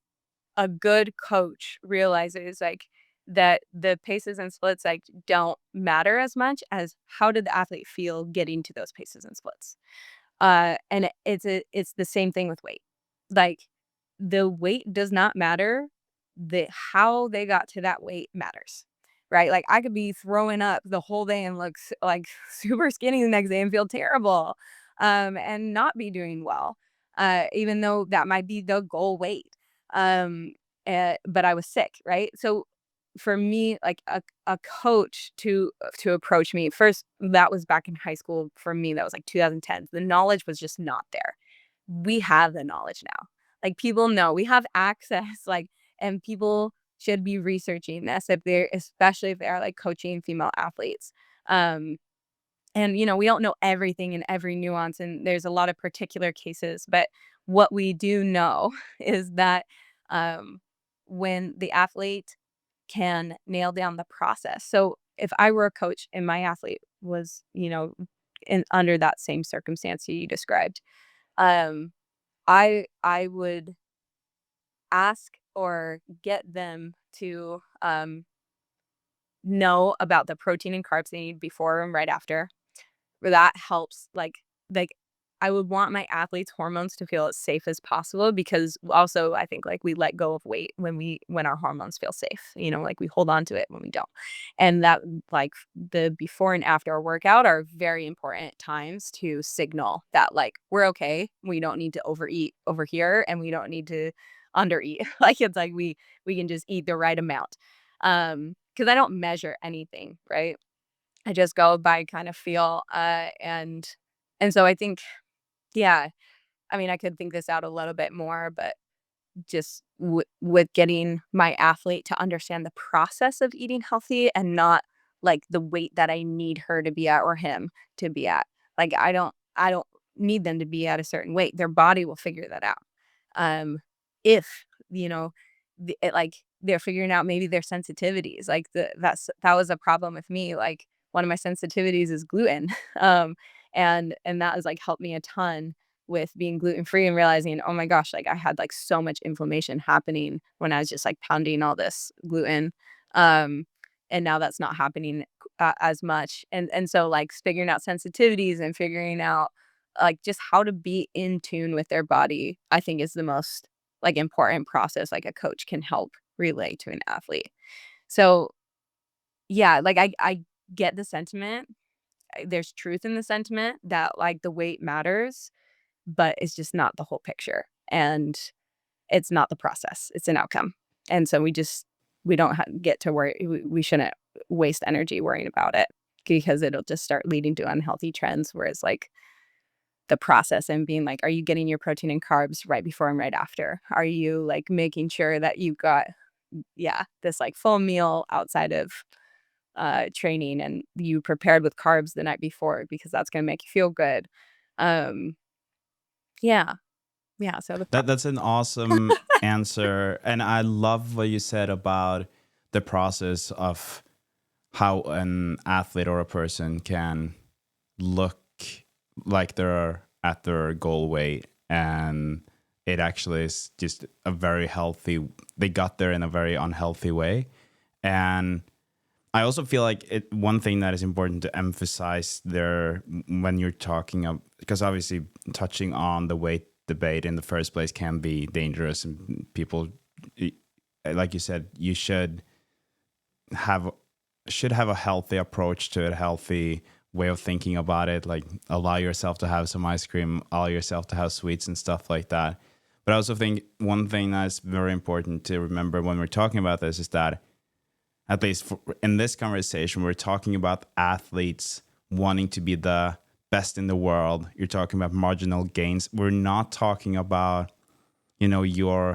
a good coach realizes like that the paces and splits like don't matter as much as how did the athlete feel getting to those paces and splits. And it's the same thing with weight. Like the weight does not matter. The how they got to that weight matters. Right? Like I could be throwing up the whole day and look like super skinny the next day and feel terrible. And not be doing well. Even though that might be the goal weight. Um, but I was sick, right? So for me, like a coach to approach me first, that was back in high school for me. That was like 2010. The knowledge was just not there. We have the knowledge now. Like people know we have access. Like and people should be researching this if they're especially if they are like coaching female athletes. Um, and, we don't know everything and every nuance, and there's a lot of particular cases, but what we do know is that, when the athlete can nail down the process. So, if I were a coach and my athlete was, in under that same circumstance you described, um, I would ask or get them to, know about the protein and carbs they need before and right after. That helps, like, I would want my athletes' hormones to feel as safe as possible because also I think, like, we let go of weight when our hormones feel safe, like, we hold on to it when we don't. And that, like, the before and after workout are very important times to signal that, like, we're okay, we don't need to overeat over here, and we don't need to undereat. Like, it's like we can just eat the right amount. Because I don't measure anything, right? I just go by kind of feel, and so I think, yeah, I mean, I could think this out a little bit more, but just with getting my athlete to understand the process of eating healthy and not like the weight that I need her to be at or him to be at. Like I don't need them to be at a certain weight. Their body will figure that out. If, you know, like they're figuring out maybe their sensitivities. Like that was a problem with me. Like one of my sensitivities is gluten. And that has like helped me a ton with being gluten free and realizing, oh my gosh, like I had like so much inflammation happening when I was just like pounding all this gluten. Um, and now that's not happening as much. And so like figuring out sensitivities and figuring out like just how to be in tune with their body, I think is the most like important process like a coach can help relay to an athlete. So yeah, like I get the sentiment. There's truth in the sentiment that like the weight matters, but it's just not the whole picture. And it's not the process. It's an outcome. And so we don't get to worry. We shouldn't waste energy worrying about it because it'll just start leading to unhealthy trends. Whereas like the process and being like, are you getting your protein and carbs right before and right after? Are you like making sure that you've got, yeah, this like full meal outside of training and you prepared with carbs the night before because that's going to make you feel good. Um, yeah. Yeah. So That's an awesome answer. And I love what you said about the process of how an athlete or a person can look like they're at their goal weight, and it actually is just a very healthy, they got there in a very unhealthy way. And I also feel like one thing that is important to emphasize there when you're talking of, because obviously touching on the weight debate in the first place can be dangerous, and people, like you said, you have a healthy approach to it, a healthy way of thinking about it. Like allow yourself to have some ice cream, allow yourself to have sweets and stuff like that. But I also think one thing that's very important to remember when we're talking about this is that, at least in this conversation, we're talking about athletes wanting to be the best in the world. You're talking about marginal gains. We're not talking about, the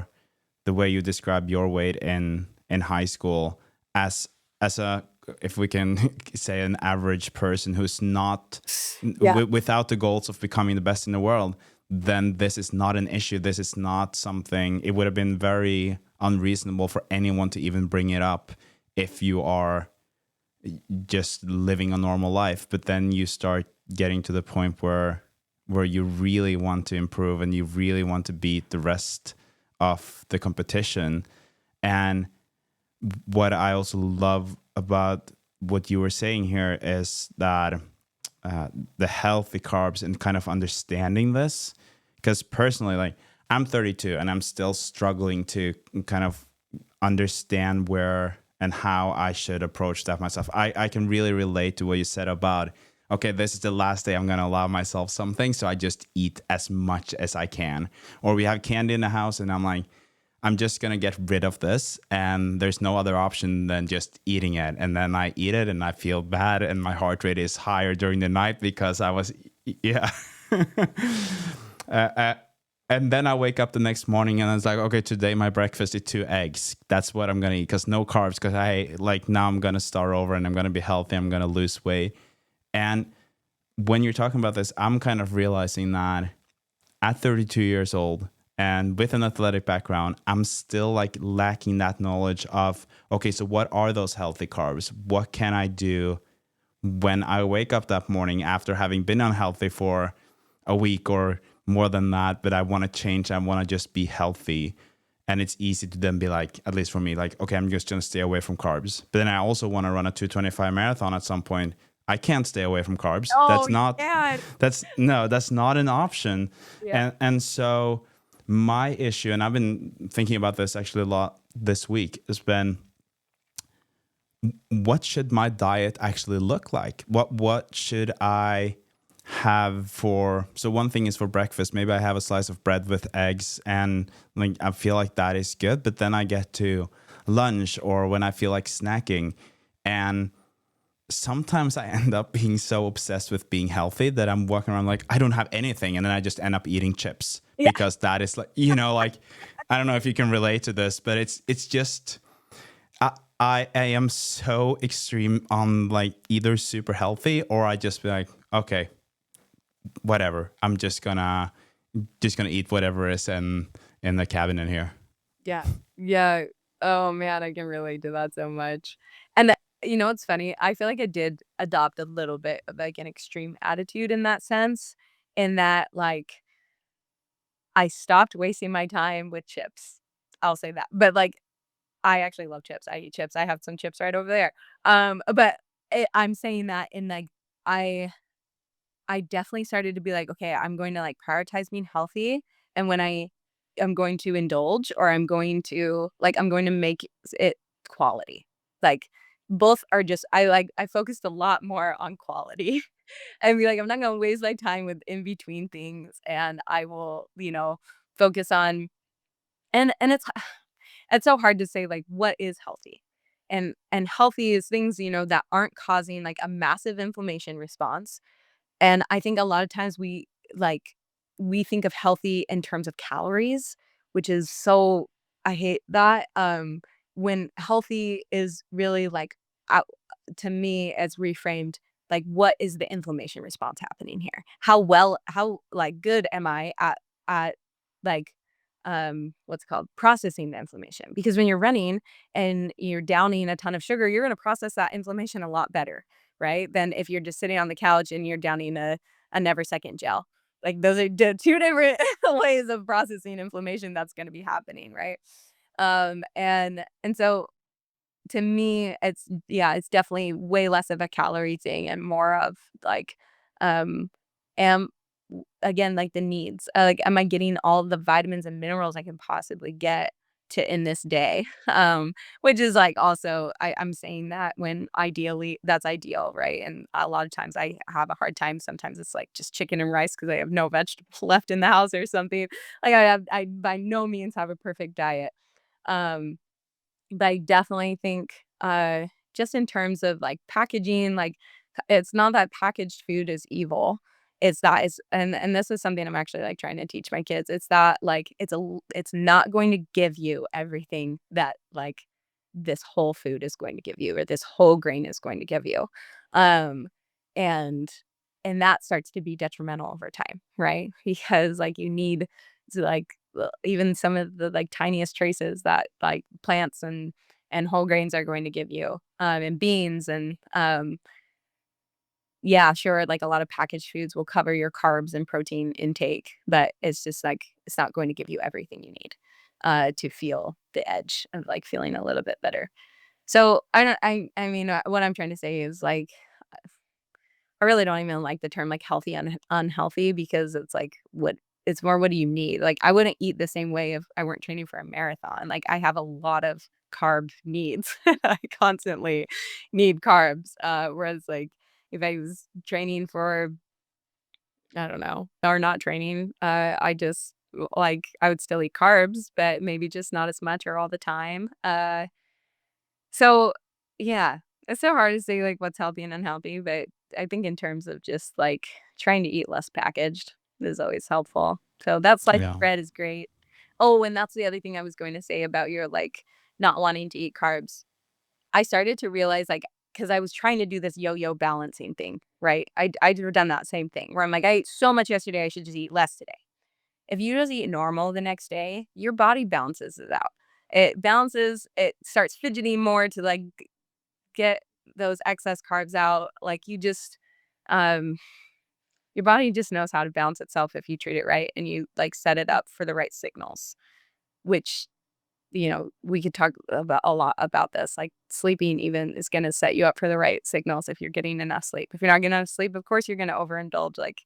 way you describe your weight in high school as a, if we can say, an average person who's not yeah. without the goals of becoming the best in the world. Then this is not an issue. This is not something. It would have been very unreasonable for anyone to even bring it up if you are just living a normal life. But then you start getting to the point where you really want to improve and you really want to beat the rest of the competition. And what I also love about what you were saying here is that the healthy carbs and kind of understanding this, because personally, like, I'm 32 and I'm still struggling to kind of understand where and how I should approach that myself. I can really relate to what you said about, okay, this is the last day I'm going to allow myself something, so I just eat as much as I can. Or we have candy in the house and I'm like, I'm just going to get rid of this, and there's no other option than just eating it. And then I eat it and I feel bad and my heart rate is higher during the night because I was, yeah. And then I wake up the next morning and it's like, okay, today my breakfast is 2 eggs. That's what I'm going to eat, because no carbs, because now I'm going to start over and I'm going to be healthy. I'm going to lose weight. And when you're talking about this, I'm kind of realizing that at 32 years old and with an athletic background, I'm still like lacking that knowledge of, okay, so what are those healthy carbs? What can I do when I wake up that morning after having been unhealthy for a week or more than that, but I want to change. I want to just be healthy. And it's easy to then be like, at least for me, like, okay, I'm just going to stay away from carbs. But then I also want to run a 225 marathon at some point. I can't stay away from carbs. Oh, yeah. That's not an option. Yeah. And so my issue, and I've been thinking about this actually a lot this week, has been, what should my diet actually look like? What should I have for, so one thing is for breakfast, maybe I have a slice of bread with eggs and like I feel like that is good, but then I get to lunch or when I feel like snacking, and sometimes I end up being so obsessed with being healthy that I'm walking around like I don't have anything, and then I just end up eating chips because that is like, like, I don't know if you can relate to this, but it's just I am so extreme on like either super healthy or I just be like, okay, whatever. I'm just gonna eat whatever is in the cabinet here. Yeah. Yeah. Oh man, I can relate to that so much. And you know what's funny? I feel like I did adopt a little bit of like an extreme attitude in that sense, in that like I stopped wasting my time with chips. I'll say that. But like I actually love chips. I eat chips. I have some chips right over there. But I'm saying that in like I I definitely started to be like, okay, I'm going to like prioritize being healthy. And when I am going to indulge or I'm going to make it quality. Like both are just, I focused a lot more on quality and be like, I'm not going to waste my time with in between things. And I will, focus on, and it's so hard to say like, what is healthy? And healthy is things, that aren't causing like a massive inflammation response, and I think a lot of times we think of healthy in terms of calories, which is so I hate that. When healthy is really like out to me it's reframed like what is the inflammation response happening here? How like good am I at like what's it called processing the inflammation? Because when you're running and you're downing a ton of sugar, you're going to process that inflammation a lot better, right? Than if you're just sitting on the couch and you're downing a never second gel. Like those are two different ways of processing inflammation that's going to be happening, right? And so to me, it's definitely way less of a calorie thing and more of like, um, am again like the needs. Like, am I getting all the vitamins and minerals I can possibly get to in this day? Which is like also I'm saying that when ideally that's ideal, right? And a lot of times I have a hard time. Sometimes it's like just chicken and rice because I have no vegetables left in the house or something. Like I by no means have a perfect diet. Um, but I definitely think, just in terms of, like, packaging, like, it's not that packaged food is evil. It's that it's and this is something I'm actually, like, trying to teach my kids. It's that, like, it's not going to give you everything that, like, this whole food is going to give you or this whole grain is going to give you. Um, and and that starts to be detrimental over time, right? Because, like, you need to, like, even some of the, like, tiniest traces that, like, plants and whole grains are going to give you, and beans and, yeah, sure, like, a lot of packaged foods will cover your carbs and protein intake, but it's just, like, it's not going to give you everything you need, to feel the edge of, like, feeling a little bit better. So, I don't I mean, what I'm trying to say is, like, I really don't even like the term, like, healthy, unhealthy because it's like, it's more what do you need? Like, I wouldn't eat the same way if I weren't training for a marathon. Like, I have a lot of carb needs. I constantly need carbs, whereas, like, if I was training for I don't know, or not training, I just like, I would still eat carbs, but maybe just not as much or all the time. So, yeah, it's so hard to say, like, what's healthy and unhealthy, but I think in terms of just, like, trying to eat less packaged is always helpful. So that slice of Yeah. bread is great. Oh, and that's the other thing I was going to say about your, like, not wanting to eat carbs. I started to realize, like, because I was trying to do this yo-yo balancing thing, right? I'd done that same thing where I'm like, "I ate so much yesterday, I should just eat less today." If you just eat normal the next day, your body balances it out. It starts fidgeting more to, like, get those excess carbs out, like, um, your body just knows how to balance itself if you treat it right and you, like, set it up for the right signals, which, we could talk about a lot about this, like, sleeping even is gonna set you up for the right signals if you're getting enough sleep. If you're not getting enough sleep, of course, you're gonna overindulge, like,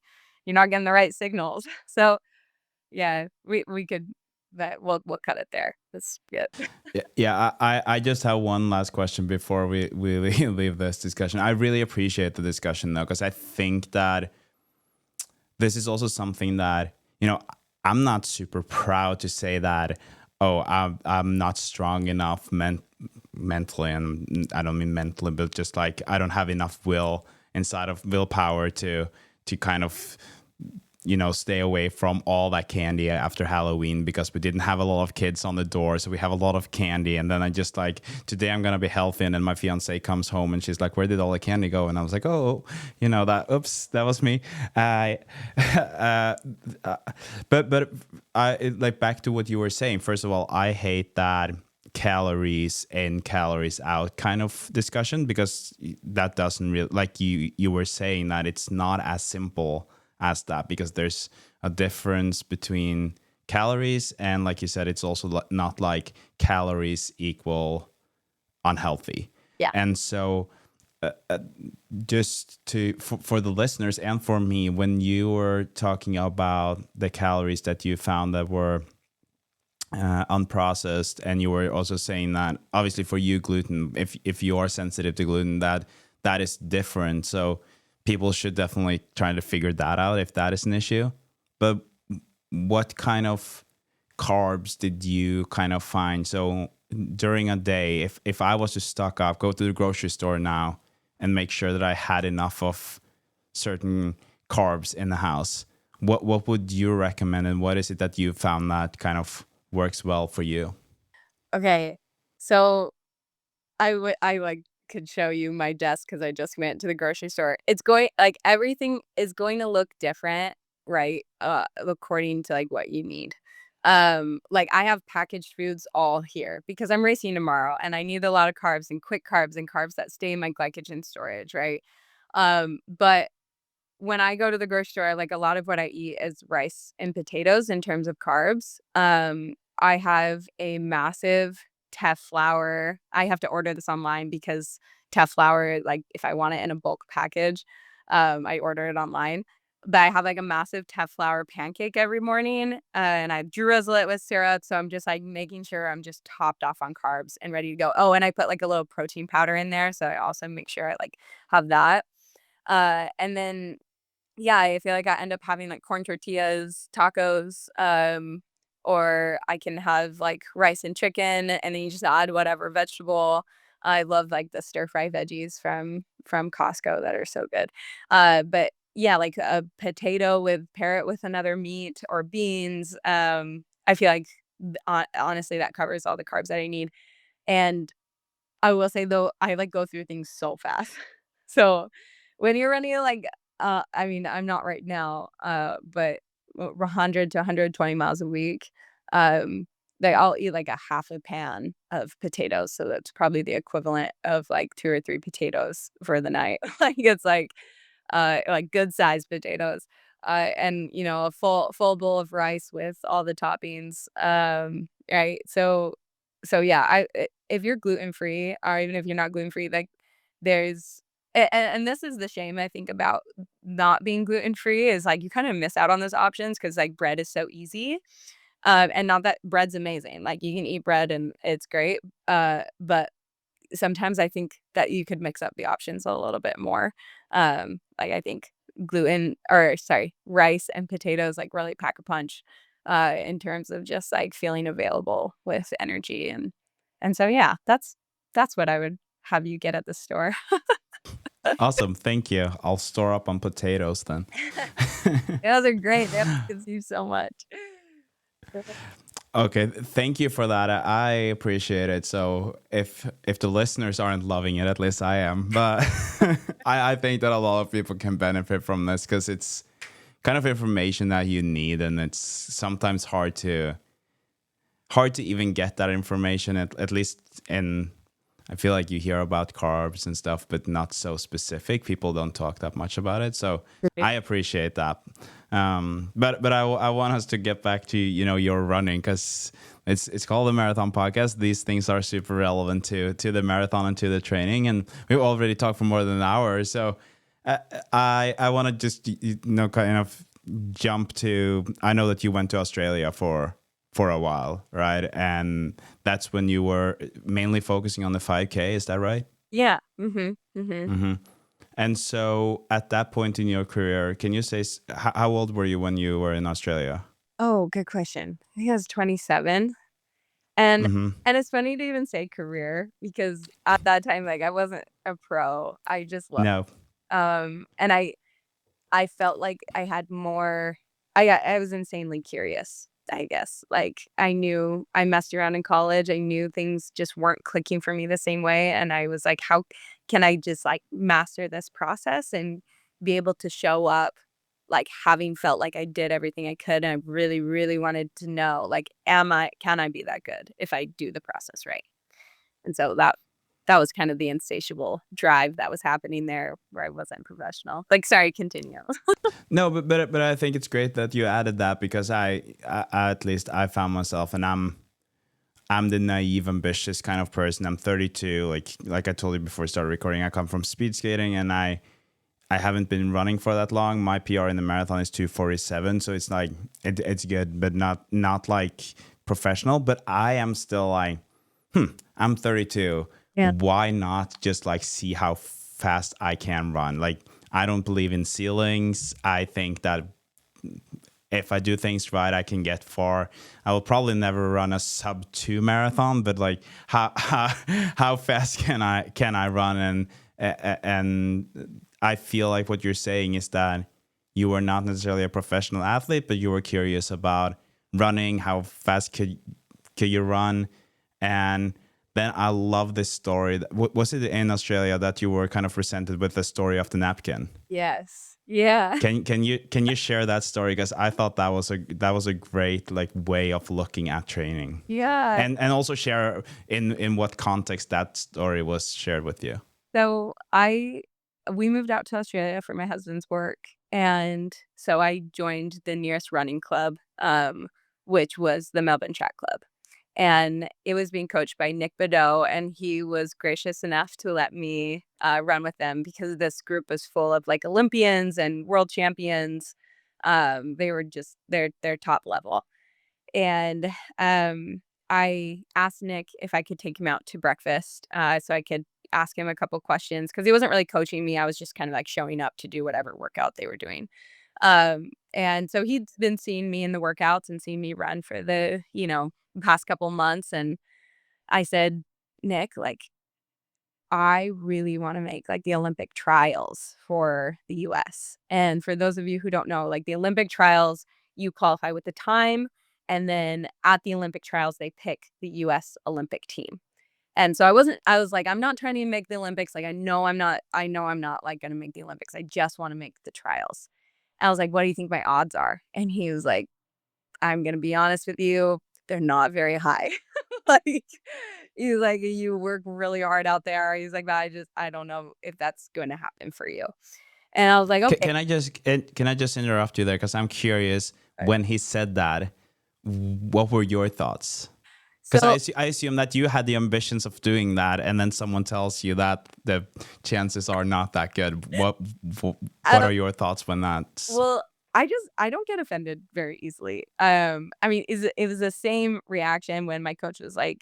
you're not getting the right signals. So, yeah, we could that we'll cut it there. That's good. Yeah, yeah. I just have one last question before we leave this discussion. I really appreciate the discussion though, because I think that this is also something that, I'm not super proud to say that, oh, I'm not strong enough mentally, and I don't mean mentally, but just like I don't have enough willpower to kind of stay away from all that candy after Halloween because we didn't have a lot of kids on the door. So we have a lot of candy. And then I just like, today I'm going to be healthy. And then my fiance comes home and she's like, where did all the candy go? And I was like, oh, oops, that was me. Uh, but like back to what you were saying. First of all, I hate that calories in, calories out kind of discussion, because that doesn't really, like you were saying, that it's not as simple as that, because there's a difference between calories, and like you said, it's also not like calories equal unhealthy. Yeah. And so just for the listeners and for me, when you were talking about the calories that you found that were unprocessed, and you were also saying that obviously for you, gluten, if you are sensitive to gluten, that is different. So people should definitely try to figure that out if that is an issue. But what kind of carbs did you kind of find? So during a day, if I was to stock up, go to the grocery store now and make sure that I had enough of certain carbs in the house, what would you recommend, and what is it that you found that kind of works well for you? Okay. So I like could show you my desk because I just went to the grocery store. It's going like everything is going to look different, right? According to like what you need. Like I have packaged foods all here because I'm racing tomorrow and I need a lot of carbs and quick carbs and carbs that stay in my glycogen storage, right? But when I go to the grocery store, like a lot of what I eat is rice and potatoes in terms of carbs. I have a massive teff flour. I have to order this online because teff flour, like if I want it in a bulk package, I order it online. But I have like a massive teff flour pancake every morning, and I drizzle it with syrup. So I'm just like making sure I'm just topped off on carbs and ready to go. Oh, and I put like a little protein powder in there, so I also make sure I like have that. And then yeah, I feel like I end up having, like, corn tortillas, tacos, or I can have, like, rice and chicken, and then you just add whatever vegetable. I love, like, the stir-fry veggies from Costco that are so good. But yeah, like, a potato with pair it with another meat or beans, I feel like, honestly, that covers all the carbs that I need, and I will say though, I, like, go through things so fast. So, when you're running, like, I mean, I'm not right now, but 100 to 120 miles a week, um, like, I'll eat, like, a half a pan of potatoes, so that's probably the equivalent of, like, 2 or 3 potatoes for the night. Like, it's like, good sized potatoes, and, a full bowl of rice with all the toppings, right? So yeah, if you're gluten-free or even if you're not gluten-free, like, there's and this is the shame I think about not being gluten-free is, like, you kinda miss out on those options because like, bread is so easy, and not that bread's amazing, like, you can eat bread and it's great, but sometimes I think that you could mix up the options a little bit more. Like, I think rice and potatoes, like, really pack a punch, in terms of just, like, feeling available with energy, and so, yeah, that's what I would have you get at the store. Awesome, thank you. I'll store up on potatoes then. Those are great, they consume so much. Okay, thank you for that. I appreciate it. So if the listeners aren't loving it, at least I am. But I think that a lot of people can benefit from this because it's kind of information that you need, and it's sometimes hard to even get that information. At least in, I feel like you hear about carbs and stuff, but not so specific. People don't talk that much about it, so I appreciate that. But I want us to get back to your running, because it's called the Marathon Podcast. These things are super relevant to the marathon and to the training, and we've already talked for more than an hour. So I want to just kind of jump to. I know that you went to Australia for a while, right? And that's when you were mainly focusing on the 5K. Is that right? Yeah, mhm, mhm. Mm-hmm. And so at that point in your career, can you say how old were you when you were in Australia? Oh, good question. I think I was 27, and Mm-hmm. and it's funny to even say career because at that time, like, I wasn't a pro, I just loved No. and I felt like I had more. I was insanely curious, I guess. Like, I messed around in college. I knew things just weren't clicking for me the same way, and I was like, "How can I just, like, master this process and be able to show up, like, having felt like I did everything I could?" And I really, really wanted to know, like, can I be that good if I do the process right? And so that was kind of the insatiable drive that was happening there where I wasn't professional. Like, sorry, continue. No, but I think it's great that you added that, because I at least I found myself, and I'm the naive, ambitious kind of person. I'm 32. Like I told you before we started recording, I come from speed skating, and I haven't been running for that long. My PR in the marathon is 2:47, so it's like it's good, but not like professional. But I am still like, I'm 32. Yeah. Why not just like see how fast I can run? Like, I don't believe in ceilings. I think that if I do things right, I can get far. I will probably never run a sub 2 marathon, but like how fast can I run? And I feel like what you're saying is that you were not necessarily a professional athlete, but you were curious about running. How fast could you run? And then I love this story. Was it in Australia that you were kind of presented with the story of the napkin? Yes. Yeah. Can you share that story? Because I thought that was a great like way of looking at training, Yeah. and also share in what context that story was shared with you. So we moved out to Australia for my husband's work, and so I joined the nearest running club, which was the Melbourne Track Club. And it was being coached by Nick Bideau, and he was gracious enough to let me run with them because this group was full of like Olympians and world champions. They were just their top level. And I asked Nick if I could take him out to breakfast so I could ask him a couple questions because he wasn't really coaching me. I was just kind of like showing up to do whatever workout they were doing. And so he'd been seeing me in the workouts and seeing me run for the, past couple months. And I said, Nick, like, I really want to make like the Olympic trials for the US. And for those of you who don't know, like the Olympic trials, you qualify with the time. And then at the Olympic trials, they pick the US Olympic team. And so I was like, I'm not trying to make the Olympics. Like, I know I'm not like going to make the Olympics. I just want to make the trials. I was like, what do you think my odds are? And he was like, I'm going to be honest with you. They're not very high. Like, he's like, you work really hard out there. He's like, but I don't know if that's going to happen for you. And I was like, okay. Can I just interrupt you there, because I'm curious, when he said that, what were your thoughts? Because So I assume that you had the ambitions of doing that, and then someone tells you that the chances are not that good. What I are don't, your thoughts when that's... well, I don't get offended very easily. I mean, it was the same reaction when my coach was like,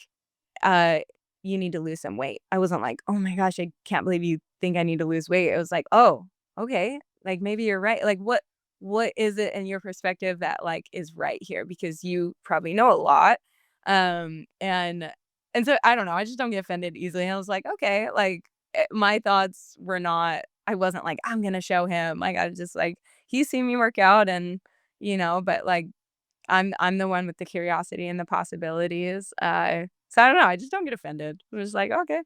uh, you need to lose some weight. I wasn't like, "Oh my gosh, I can't believe you think I need to lose weight." It was like, "Oh, okay. Like maybe you're right." Like what is it in your perspective that like is right here because you probably know a lot. Um and and so I don't know, I just don't get offended easily. And I was like, "Okay." Like my thoughts were not I wasn't like, "I'm going to show him." Like I was just like, he's seen me work out and but like I'm the one with the curiosity and the possibilities. So I don't know, I just don't get offended. I'm just like, "Okay."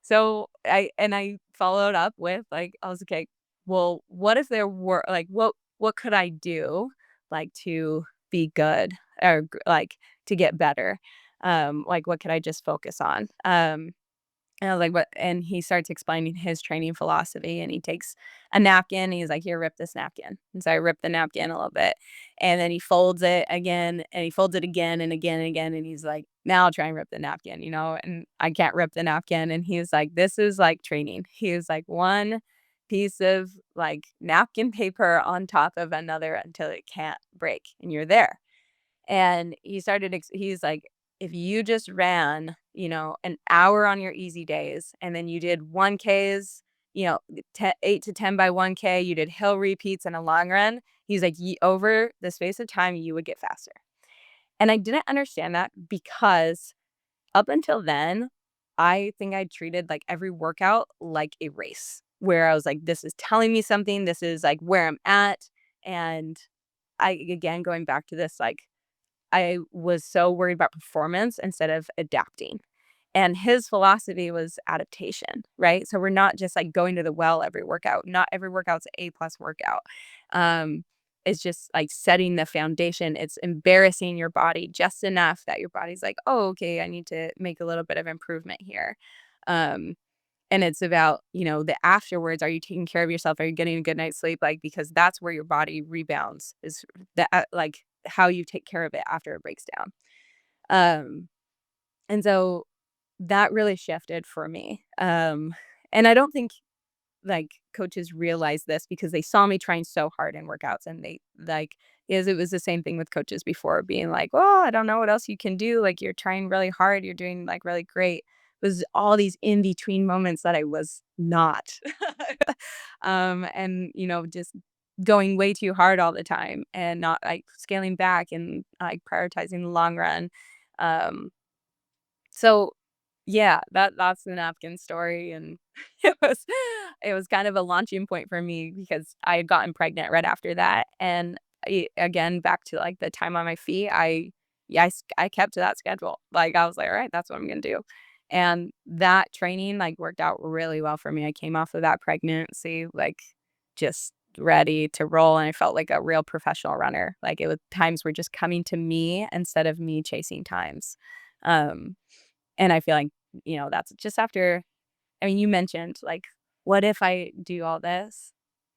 So I followed up with, like, I was okay, well, what if there were like, what could I do, like, to be good or like, to get better? Like, what could I just focus on? And I was like, "What?" And he starts explaining his training philosophy, and he takes a napkin, and he's like, "Here, rip this napkin." And so I ripped the napkin a little bit, and then he folds it again, and he folds it again and again and again, and he's like, "Now I'll try and rip the napkin," and I can't rip the napkin, and he was like, "This is like training." He was like, "One piece of, like, napkin paper on top of another until it can't break, and you're there." And he's like, "If you just ran, an hour on your easy days, and then you did 1Ks, 8 to 10 by 1K, you did hill repeats and a long run," he's like, over the space of time, you would get faster." And I didn't understand that because up until then, I think I treated like every workout like a race where I was like, this is telling me something. This is like where I'm at. And again, going back to this, like, I was so worried about performance instead of adapting. And his philosophy was adaptation, right? So we're not just like going to the well every workout. Not every workout's an A+ workout. Um, it's just like setting the foundation. It's embarrassing your body just enough that your body's like, oh, okay, I need to make a little bit of improvement here. Um, and it's about, the afterwards. Are you taking care of yourself? Are you getting a good night's sleep? Like, because that's where your body rebounds is like how you take care of it after it breaks down. Um, and so that really shifted for me. And I don't think like coaches realize this because they saw me trying so hard in workouts and they like is it was the same thing with coaches before being like, "Oh, I don't know what else you can do. Like you're trying really hard, you're doing like really great." It was all these in between moments that I was not. And just going way too hard all the time and not like scaling back and like prioritizing the long run. Um so, yeah, that's the napkin story, and it was kind of a launching point for me because I had gotten pregnant right after that, and again, back to, like, the time on my feet, I kept to that schedule. Like, I was like, "Alright, that's what I'm gonna do." And that training, like, worked out really well for me. I came off of that pregnancy, like, just ready to roll, and I felt like a real professional runner. Like, it was times were just coming to me instead of me chasing times. Um and I feel like, that's just after I mean, you mentioned, like, what if I do all this?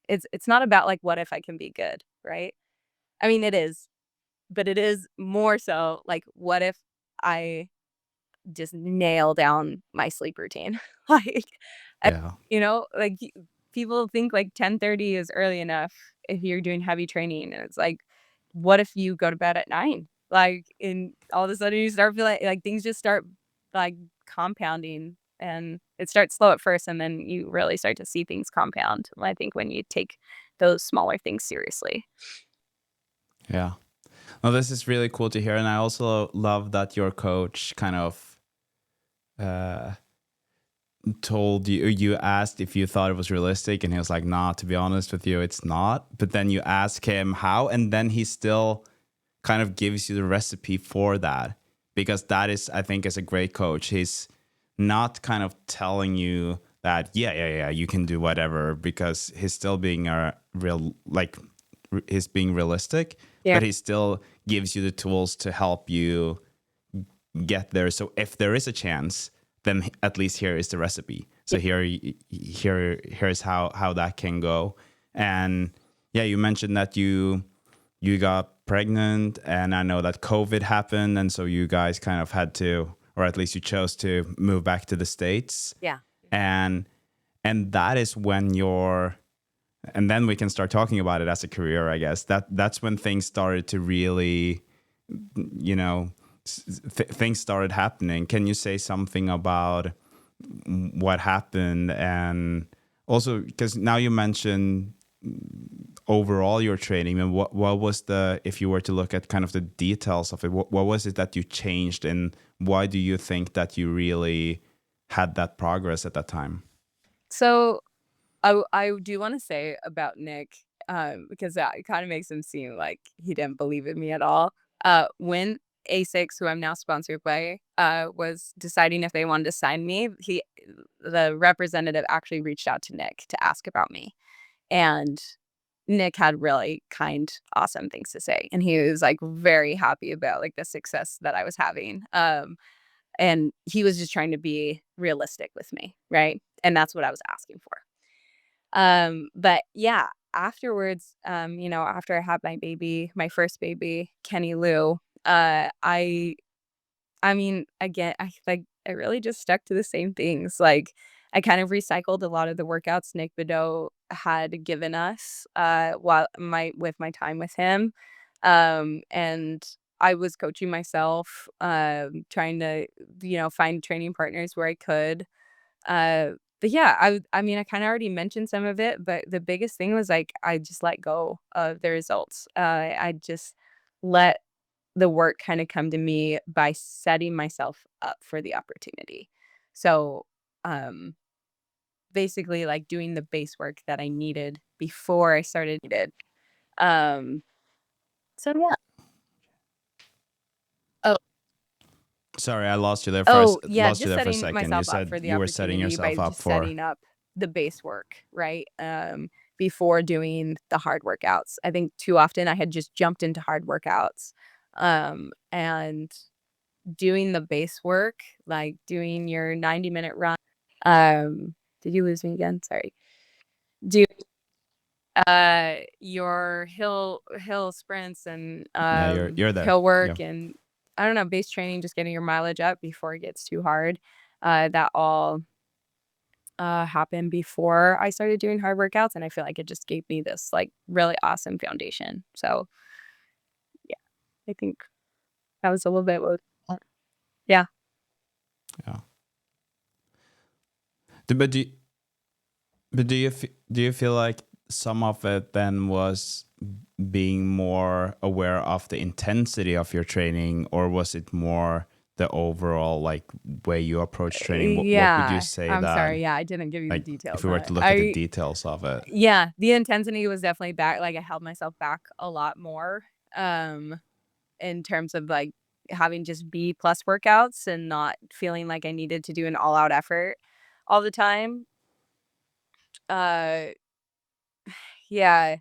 It's not about, like, what if I can be good, right? I mean, it is, but it is more so, like, what if I just nail down my sleep routine? Like, I Yeah. like, people think, like, 10:30 is early enough if you're doing heavy training, and it's like, what if you go to bed at 9? Like, and all of a sudden you start feeling like things just start, like, compounding, and it starts slow at first, and then you really start to see things compound, I think, when you take those smaller things seriously. Yeah. Well, this is really cool to hear, and I also love that your coach kind of uh, told you, you asked if you thought it was realistic, and he was like, "Nah, to be honest with you, it's not." But then you ask him how, and then he still kind of gives you the recipe for that, because that is, I think, is a great coach. He's not kind of telling you that, yeah, you can do whatever, because he's still being a real, like, he's being realistic, Yeah. but he still gives you the tools to help you get there. So if there is a chance, then at least here is the recipe. So here's how that can go. And yeah, you mentioned that you got pregnant, and I know that COVID happened, and so you guys kind of had to, or at least you chose to move back to the States. Yeah. And that is when you're, and then we can start talking about it as a career, I guess. That's when things started to really, you know, things started happening. Can you say something about what happened? And also, because now you mentioned overall your training, and what was the, if you were to look at kind of the details of it, what was it that you changed, and why do you think that you really had that progress at that time? So I do wanna say about Nick, because that kinda makes him seem like he didn't believe in me at all. When ASICS, who I'm now sponsored by, was deciding if they wanted to sign me, the representative actually reached out to Nick to ask about me, and Nick had really kind, awesome things to say, and he was, like, very happy about, like, the success that I was having, and he was just trying to be realistic with me, right? And that's what I was asking for. But yeah, afterwards, after I had my baby, my first baby, Kenny Lou, I mean, again, I really just stuck to the same things. Like I kind of recycled a lot of the workouts Nick Bedeau had given us while my with my time with him. And I was coaching myself, trying to, find training partners where I could. Uh, but yeah, I mean, I kinda already mentioned some of it, but the biggest thing was, like, I just let go of the results. I just let the work kinda come to me by setting myself up for the opportunity. So, um, basically, like, doing the base work that I needed before I started needed. Um So yeah. Oh, Sorry, I lost you there oh first. yeah, Lost you just there for a setting second. You myself up said for the you were setting opportunity by yourself up just for. setting up the base work, right? Before doing the hard workouts. I think too often I had just jumped into hard workouts. And doing the base work, like doing your 90-minute run. Did you lose me again? Sorry. Do your hill sprints and Yeah, you're there. hill Yeah. work and I don't know, base training, just getting your mileage up before it gets too hard. That all happened before I started doing hard workouts, and I feel like it just gave me this like really awesome foundation. So yeah, I think that was a little bit what yeah. Yeah. Do- But do you, but do you feel like some of it then was being more aware of the intensity of your training, or was it more the overall like way you approach training? What would you Yeah, say I'm that, sorry. Yeah, I didn't give you the like, if details we were on to it. look at the details of it? Yeah, the intensity was definitely back. Like I held myself back a lot more, in terms of like having just B plus workouts and not feeling like I needed to do an all out effort all the time. Uh, yeah,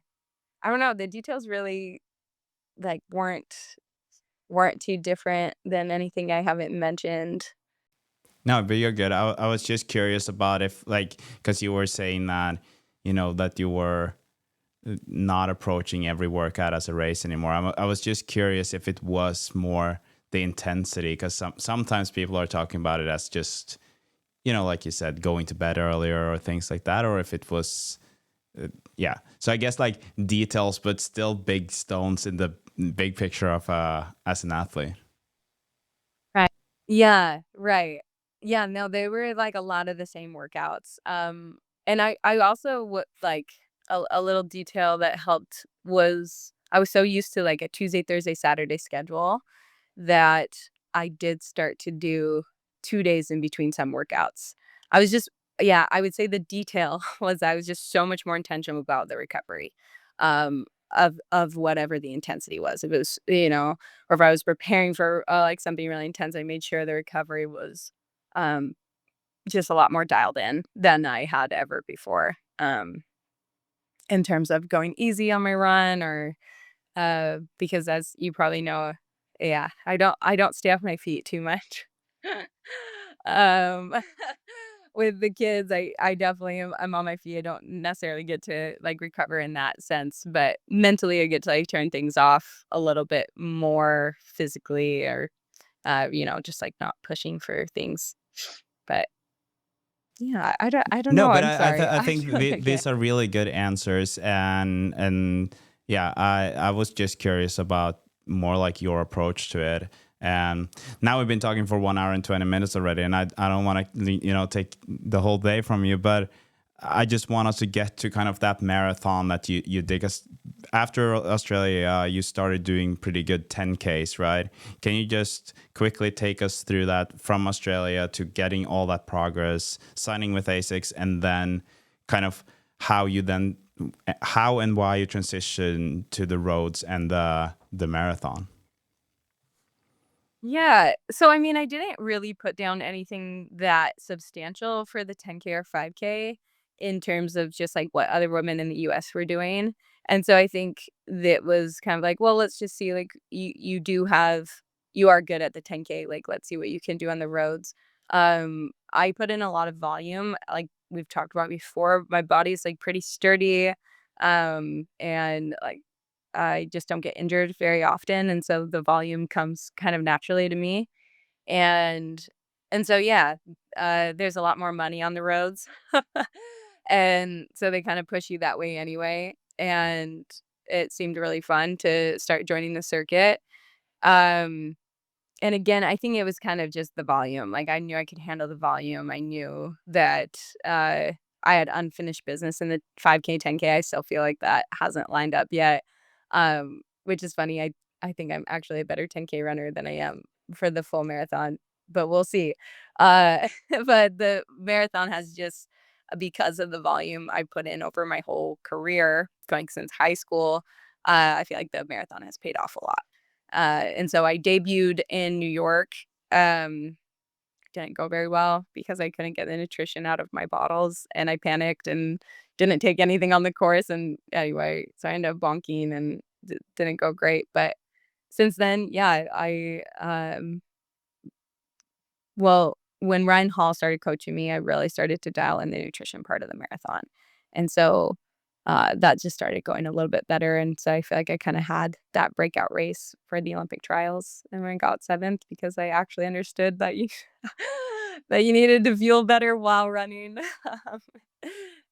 I don't know. The details really like weren't too different than anything I haven't mentioned. No, but you're good. I was just curious about if, like, because you were saying that, that you were not approaching every workout as a race anymore. I was just curious if it was more the intensity, because sometimes people are talking about it as just, like you said, going to bed earlier or things like that, or if it was, yeah. So I guess like details, but still big stones in the big picture of as an athlete. Right. Yeah, right. Yeah, no, they were, like, a lot of the same workouts, and I also would like, a little detail that helped was I was so used to, like, a Tuesday, Thursday, Saturday schedule that I did start to do 2 days in between some workouts. I was just yeah, I would say the detail was I was just so much more intentional about the recovery, um, of whatever the intensity was. If it was, or if I was preparing for, like, something really intense, I made sure the recovery was, um, just a lot more dialed in than I had ever before, in terms of going easy on my run or, because as you probably know, yeah, I don't stay off my feet too much. Um, with the kids, I definitely I'm on my feet. I don't necessarily get to, like, recover in that sense, but mentally, I get to, like, turn things off a little bit more physically or, just, like, not pushing for things. But, yeah, I don't No, know, but I'm sorry. I I think feel like I can't these are really good answers, and yeah, I was just curious about more like your approach to it. And now we've been talking for 1 hour and 20 minutes already, and I don't want to take the whole day from you, but I just want us to get to kind of that marathon that you did. 'Cause after Australia, you started doing pretty good 10Ks, right? Can you just quickly take us through that from Australia to getting all that progress, signing with ASICS, and then kind of how you then, how and why you transition to the roads and the marathon? Yeah. So, I mean, I didn't really put down anything that substantial for the 10K or 5K in terms of just like what other women in the US were doing. And so I think that was kind of like, well, let's just see, like, you are good at the 10K. Like, let's see what you can do on the roads. I put in a lot of volume, like we've talked about before. My body's like pretty sturdy. And like I just don't get injured very often, and so the volume comes kind of naturally to me, and and so, yeah, there's a lot more money on the roads, and so they kinda push you that way anyway, and it seemed really fun to start joining the circuit, um and again, I think it was kind of just the volume, like, I knew I could handle the volume, I knew that, I had unfinished business in the 5K, 10K, I still feel like that hasn't lined up yet, which is funny, I think I'm actually a better 10K runner than I am for the full marathon, but we'll see, but the marathon has just because of the volume I put in over my whole career, going since high school, I feel like the marathon has paid off a lot. And so I debuted in New York. Um, didn't go very well because I couldn't get the nutrition out of my bottles, and I panicked and didn't take anything on the course, and anyway, so I ended up bonking and didn't go great, but since then, yeah, well, when Ryan Hall started coaching me, I really started to dial in the nutrition part of the marathon, and so, that just started going a little bit better, and so I feel like I kinda had that breakout race for the Olympic trials, and I got 7th because I actually understood that you that you needed to feel better while running, um,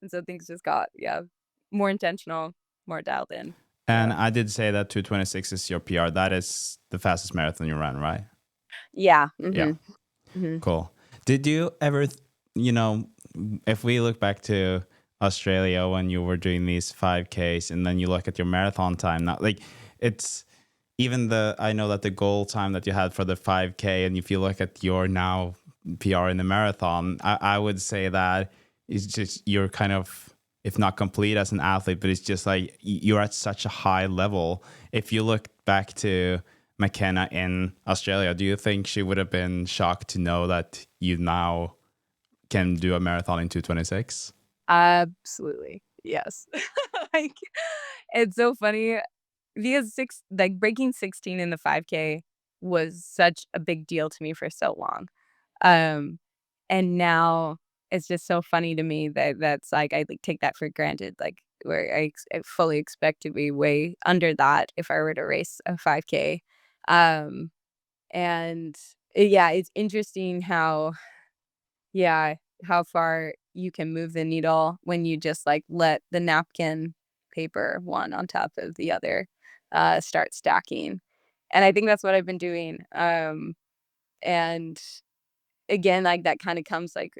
and so things just got, yeah, more intentional, more dialed in. And Yeah. I did say that 2:26 is your PR. That is the fastest marathon you run, right? Yeah, Yeah. mhm, mhm. Cool. Did you ever, you know, if we look back to Australia when you were doing these 5Ks and then you look at your marathon time now, like it's even I know that the goal time that you had for the 5K, and if you look at your now PR in the marathon, I would say that it's just, you're kind of, if not complete as an athlete, but it's just like you're at such a high level. If you look back to Makenna in Australia, do you think she would have been shocked to know that you now can do a marathon in 2:26? Absolutely, yes. Like, it's so funny because breaking 16 in the 5K was such a big deal to me for so long. Um, and now it's just so funny to me that that's like I like take that for granted, like where I fully expect to be way under that if I were to race a 5K. Um, and yeah, it's interesting how yeah, how far you can move the needle when you just, like, let the napkin paper one on top of the other, start stacking, and I think that's what I've been doing, and again, like, that kinda comes, like,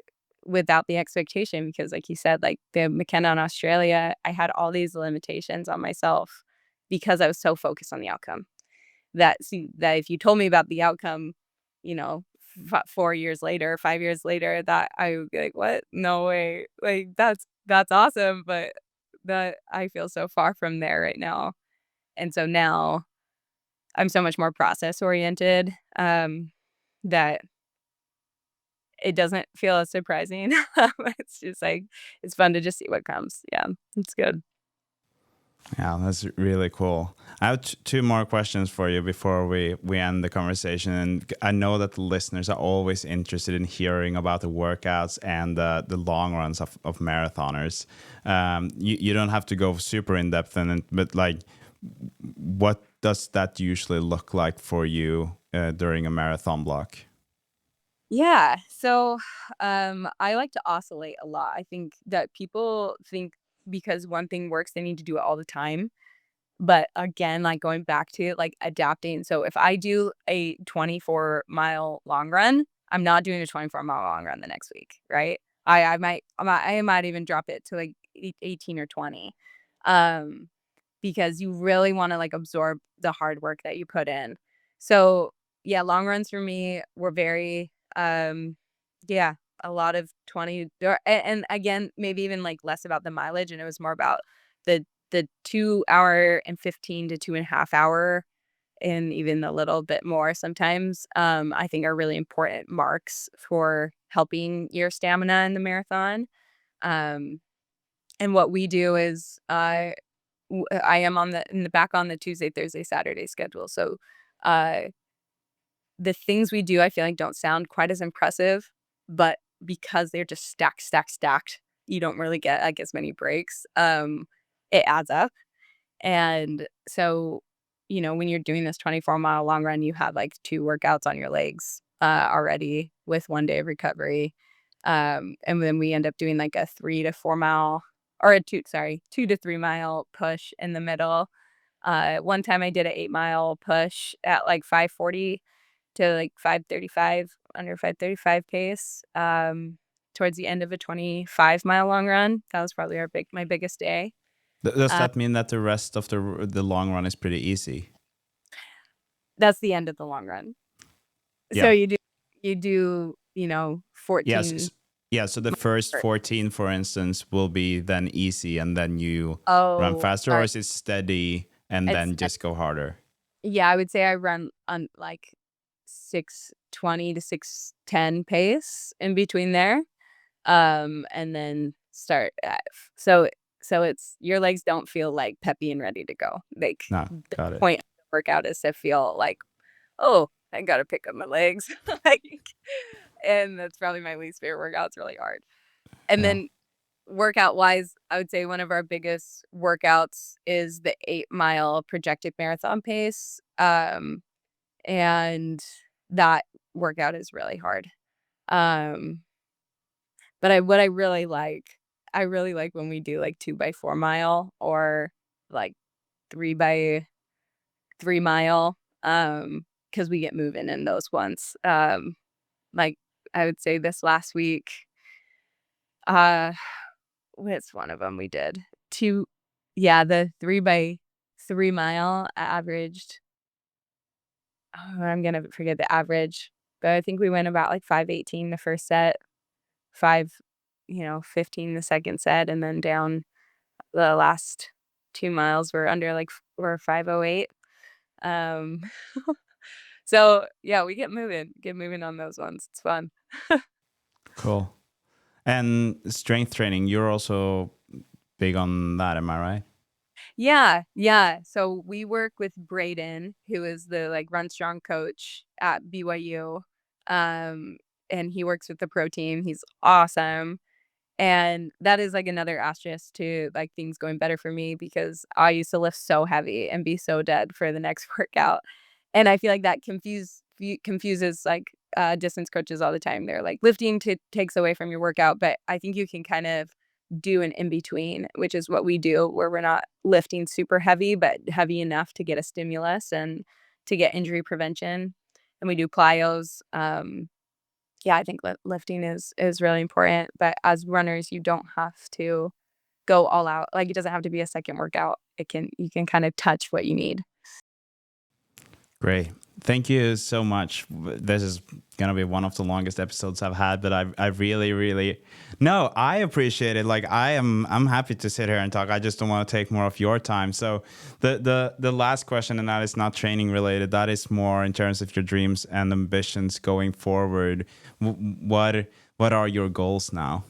without the expectation because like you said, like, the McKenna in Australia, I had all these limitations on myself because I was so focused on the outcome that if you told me about the outcome, you know, 4 years later, 5 years later, that I would be like, "What? No way." Like, that's awesome, but that I feel so far from there right now. And so now I'm so much more process oriented, that it doesn't feel as surprising. It's just like it's fun to just see what comes. Yeah, it's good. Yeah, that's really cool. I have two more questions for you before we end the conversation. And I know that the listeners are always interested in hearing about the workouts and the long runs of marathoners. You don't have to go super in depth in it, but like, what does that usually look like for you during a marathon block? Yeah. So, I like to oscillate a lot. I think that people think because one thing works, they need to do it all the time. But again, like going back to like adapting. So if I do a 24-mile long run, I'm not doing a 24-mile long run the next week, right? I might even drop it to like 18 or 20. Um, because you really want to like absorb the hard work that you put in. So, yeah, long runs for me were very yeah, a lot of 20 and again, maybe even like less about the mileage and it was more about the 2 hour and 15 to 2.5 hour and even a little bit more sometimes, I think are really important marks for helping your stamina in the marathon. Um, and what we do is, I am on the back on the Tuesday, Thursday, Saturday schedule. So, uh, the things we do, I feel like don't sound quite as impressive, but because they're just stacked, stacked, stacked, you don't really get like as many breaks. It adds up. And so, when you're doing this 24-mile long run, you have like 2 workouts on your legs, already with 1 day of recovery. And then we end up doing like a 3 to 4 mile or a 2 to 3 mile push in the middle. One time I did a 8-mile push at like 5:40 to like 5:35, under 5:35 pace, towards the end of a 25-mile long run. That was probably my biggest day. Does Uh that mean that the rest of the long run is pretty easy? That's the end of the long run. So Yeah. you do, Yes. 14 Yeah. So the first or 14, for instance, will be then easy, and then you run oh, faster, or sorry. is it steady and It's then just go harder. Yeah, I would say I run on like 6:20 to 6:10 pace in between there. And then start at so it's your legs don't feel like peppy and ready to go. Like No, the got it. point of the workout is to feel like, oh, I gotta pick up my legs. Like, and that's probably my least favorite workout. It's really hard. And Yeah. then workout wise, I would say one of our biggest workouts is the 8-mile projected marathon pace. And that workout is really hard. Um, but what I really like when we do like 2 by 4 mile or like 3 by 3 mile, because we get moving in those ones. Like I would say this last week, uh, what's one of them we did? Two, yeah, the 3 by 3 mile averaged. Oh, I'm gonna forget the average, but I think we went about like 5:18 the first set, 5:15 the second set, and then down the last 2 miles were under like were 5:08. Um, so yeah, we get moving on those ones. It's fun. Cool. And strength training, you're also big on that, am I right? Yeah, yeah. So we work with Braden, who is the like Run Strong coach at BYU. Um, and he works with the pro team. He's awesome. And that is like another asterisk to like things going better for me because I used to lift so heavy and be so dead for the next workout. And I feel like that confuses like distance coaches all the time. They're like lifting takes away from your workout, but I think you can kind of do an in between, which is what we do, where we're not lifting super heavy, but heavy enough to get a stimulus and to get injury prevention. And we do plyos. Yeah, I think lifting is really important, but as runners, you don't have to go all out. Like, it doesn't have to be a second workout. You can kind of touch what you need. Great. Thank you so much. This is gonna be one of the longest episodes I've had, but I really, really no, I appreciate it. Like I'm happy to sit here and talk. I just don't want to take more of your time. So the last question, and that is not training related, that is more in terms of your dreams and ambitions going forward. What are your goals now?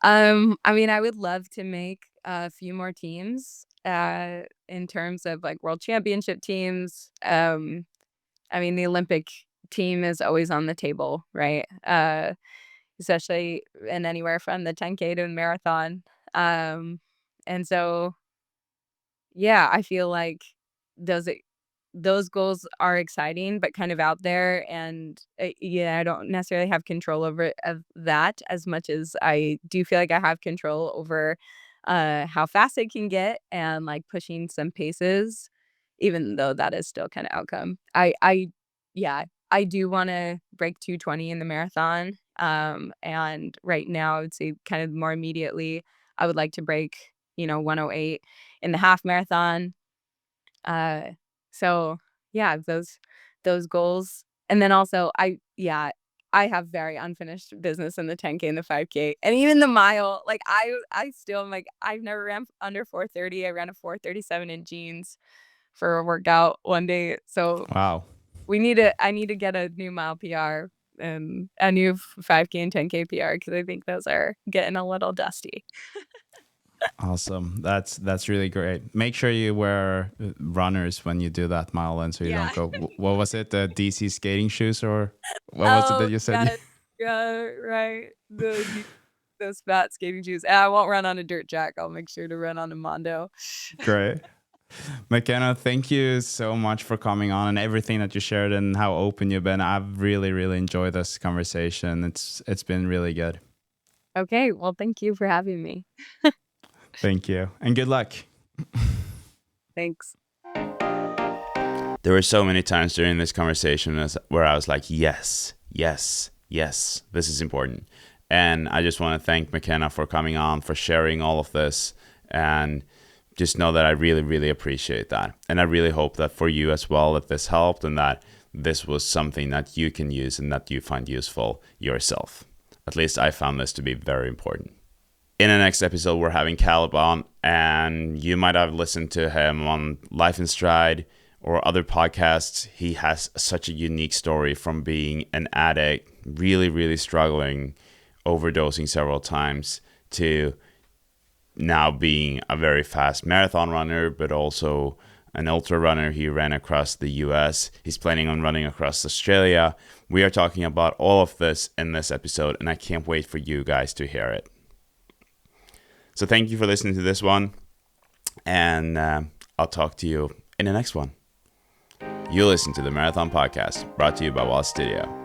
I mean, I would love to make a few more teams, in terms of like world championship teams. I mean, the Olympic team is always on the table, right? Especially in anywhere from the 10K to a marathon. And so, yeah, I feel like those those goals are exciting, but kind of out there, and, yeah, I don't necessarily have control over of that as much as I do feel like I have control over, how fast it can get and, like, pushing some paces, even though that is still kinda outcome. Yeah, I do wanna break 2:20 in the marathon, and right now, I would say kind of more immediately, I would like to break, 1:08 in the half marathon. Uh, so yeah, those goals. And then also I have very unfinished business in the 10K and the 5K. And even the mile, like I still am like I've never ran under 4:30. I ran a 4:37 in jeans for a workout one day. So Wow. I need to get a new mile PR and a new 5K and 10K PR because I think those are getting a little dusty. Awesome. That's really great. Make sure you wear runners when you do that mile then so you don't Yeah. go what was it? The DC skating shoes or what was it Oh, that you said? yes. Yeah, right. Those fat skating shoes. And I won't run on a dirt jack. I'll make sure to run on a Mondo. Great. McKenna, thank you so much for coming on and everything that you shared and how open you've been. I've really, really enjoyed this conversation. It's been really good. Okay, well, thank you for having me. Thank you. And good luck. Thanks. There were so many times during this conversation where I was like, yes, yes, yes, this is important. And I just want to thank Makenna for coming on, for sharing all of this, and just know that I really, really appreciate that. And I really hope that for you as well, that this helped and that this was something that you can use and that you find useful yourself. At least I found this to be very important. In the next episode, we're having Caleb on, and you might have listened to him on Life in Stride or other podcasts. He has such a unique story from being an addict, really, really struggling, overdosing several times, to now being a very fast marathon runner, but also an ultra runner. He ran across the US. He's planning on running across Australia. We are talking about all of this in this episode, and I can't wait for you guys to hear it. So thank you for listening to this one, and I'll talk to you in the next one. You listen to the Marathon Podcast, brought to you by Wall Studio.